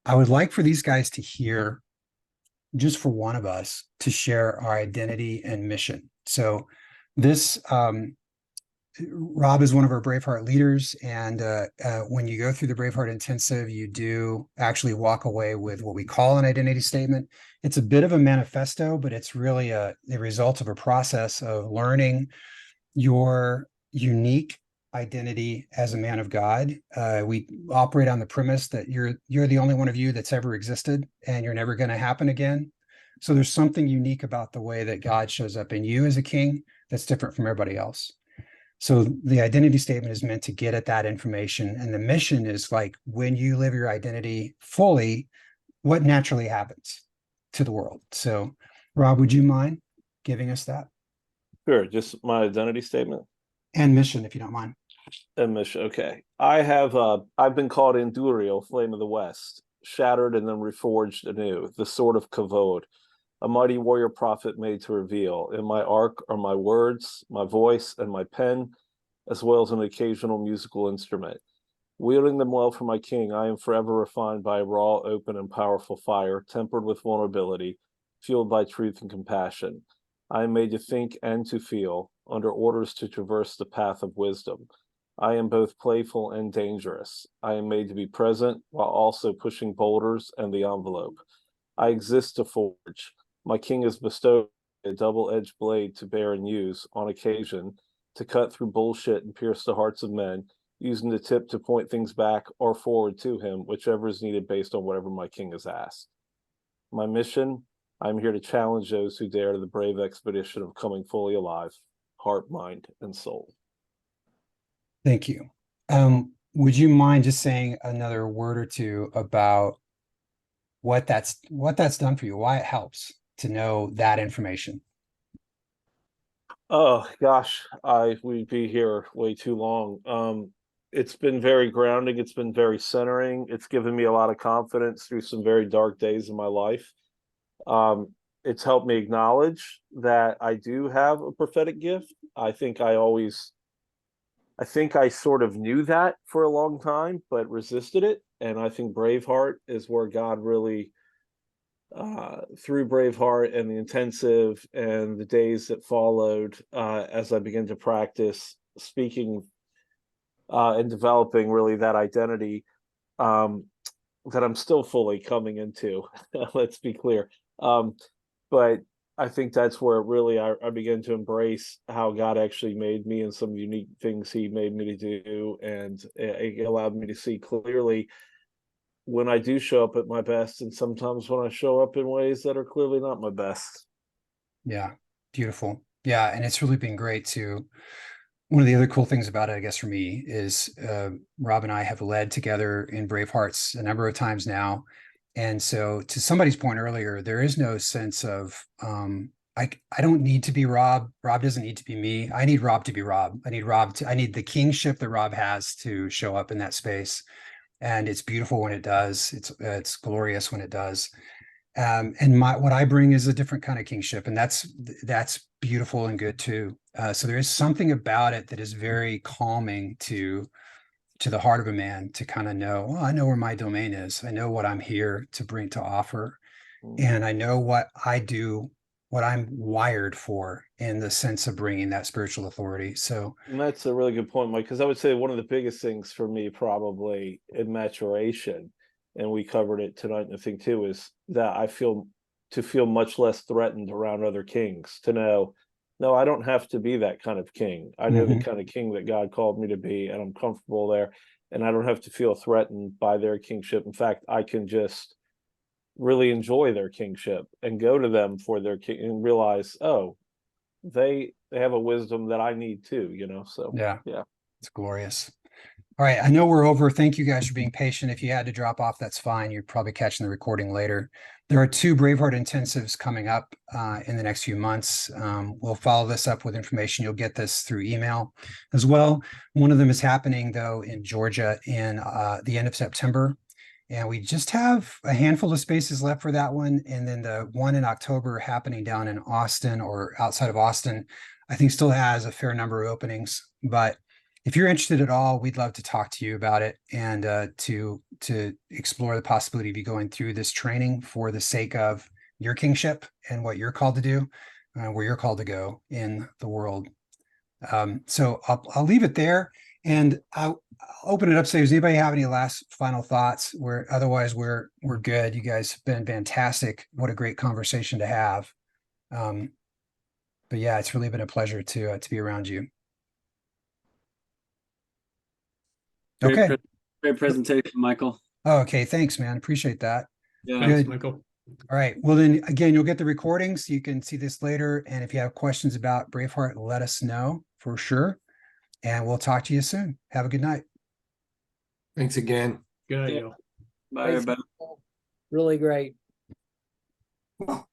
I would like for these guys to hear, just for one of us, to share our identity and mission. So this, Rob is one of our BraveHeart leaders. And when you go through the BraveHeart Intensive, you do actually walk away with what we call an identity statement. It's a bit of a manifesto, but it's really the result of a process of learning your unique identity as a man of God. We operate on the premise that you're the only one of you that's ever existed, and you're never going to happen again. So there's something unique about the way that God shows up in you as a king that's different from everybody else. So the identity statement is meant to get at that information. And the mission is like, when you live your identity fully, what naturally happens to the world. So Rob, would you mind giving us that? Sure, just my identity statement. And mission, if you don't mind. And mission, okay. I've been called Enduriel, Flame of the West, shattered and then reforged anew, the sword of Kavod, a mighty warrior prophet made to reveal. In my arc are my words, my voice, and my pen, as well as an occasional musical instrument. Wielding them well for my king, I am forever refined by a raw, open, and powerful fire, tempered with vulnerability, fueled by truth and compassion. I am made to think and to feel, under orders to traverse the path of wisdom. I am both playful and dangerous. I am made to be present while also pushing boulders and the envelope. I exist to forge. My king has bestowed a double-edged blade to bear and use, on occasion, to cut through bullshit and pierce the hearts of men, using the tip to point things back or forward to him, whichever is needed based on whatever my king has asked. My mission, I'm here to challenge those who dare to the brave expedition of coming fully alive, heart, mind, and soul. Thank you. Would you mind just saying another word or two about what that's done for you, why it helps to know that information? Oh gosh, we'd be here way too long. It's been very grounding. It's been very centering. It's given me a lot of confidence through some very dark days in my life. It's helped me acknowledge that I do have a prophetic gift. I think I sort of knew that for a long time, but resisted it. And I think BraveHeart is where God really, through BraveHeart and the intensive and the days that followed, as I began to practice speaking and developing really that identity, that I'm still fully coming into. Let's be clear. But I think that's where really I began to embrace how God actually made me and some unique things he made me to do. And it allowed me to see clearly when I do show up at my best, and sometimes when I show up in ways that are clearly not my best. Yeah, beautiful. Yeah, and it's really been great to. One of the other cool things about it, I guess, for me is Rob and I have led together in BraveHearts a number of times now. And so to somebody's point earlier, there is no sense of, I don't need to be Rob. Rob doesn't need to be me. I need Rob to be Rob. I need the kingship that Rob has to show up in that space. And it's beautiful when it does. It's glorious when it does. And what I bring is a different kind of kingship, and that's beautiful and good too. So there is something about it that is very calming to the heart of a man to kind of know, well, I know where my domain is. I know what I'm here to bring to offer, and I know what I do, what I'm wired for in the sense of bringing that spiritual authority. So And that's a really good point, Mike, because I would say one of the biggest things for me probably in maturation, and we covered it tonight in the thing too, is that I feel much less threatened around other kings, to know, no, I don't have to be that kind of king. I know the kind of king that God called me to be, and I'm comfortable there, and I don't have to feel threatened by their kingship. In fact, I can just really enjoy their kingship and go to them for their king and realize, oh, they have a wisdom that I need too, so yeah, yeah. it's glorious. All right, I know we're over. Thank you guys for being patient. If you had to drop off, that's fine. You're probably catching the recording later. There are 2 BraveHeart intensives coming up in the next few months. We'll follow this up with information. You'll get this through email as well. One of them is happening, though, in Georgia in the end of September. And we just have a handful of spaces left for that one. And then the one in October happening down in Austin or outside of Austin, I think still has a fair number of openings. But if you're interested at all, we'd love to talk to you about it and to explore the possibility of you going through this training for the sake of your kingship and what you're called to do, where you're called to go in the world. So I'll leave it there, and I'll open it up. Say, does anybody have any last final thoughts? Otherwise we're good. You guys have been fantastic. What a great conversation to have. But yeah, it's really been a pleasure to be around you. Okay. Great presentation, Michael. Oh, okay. Thanks, man. Appreciate that. Yeah. Thanks, Good. Michael. All right. Well, then again, you'll get the recordings. You can see this later. And if you have questions about BraveHeart, let us know for sure. And we'll talk to you soon. Have a good night. Thanks again. Good. Yeah. Bye, Thanks, everybody. Really great. Well,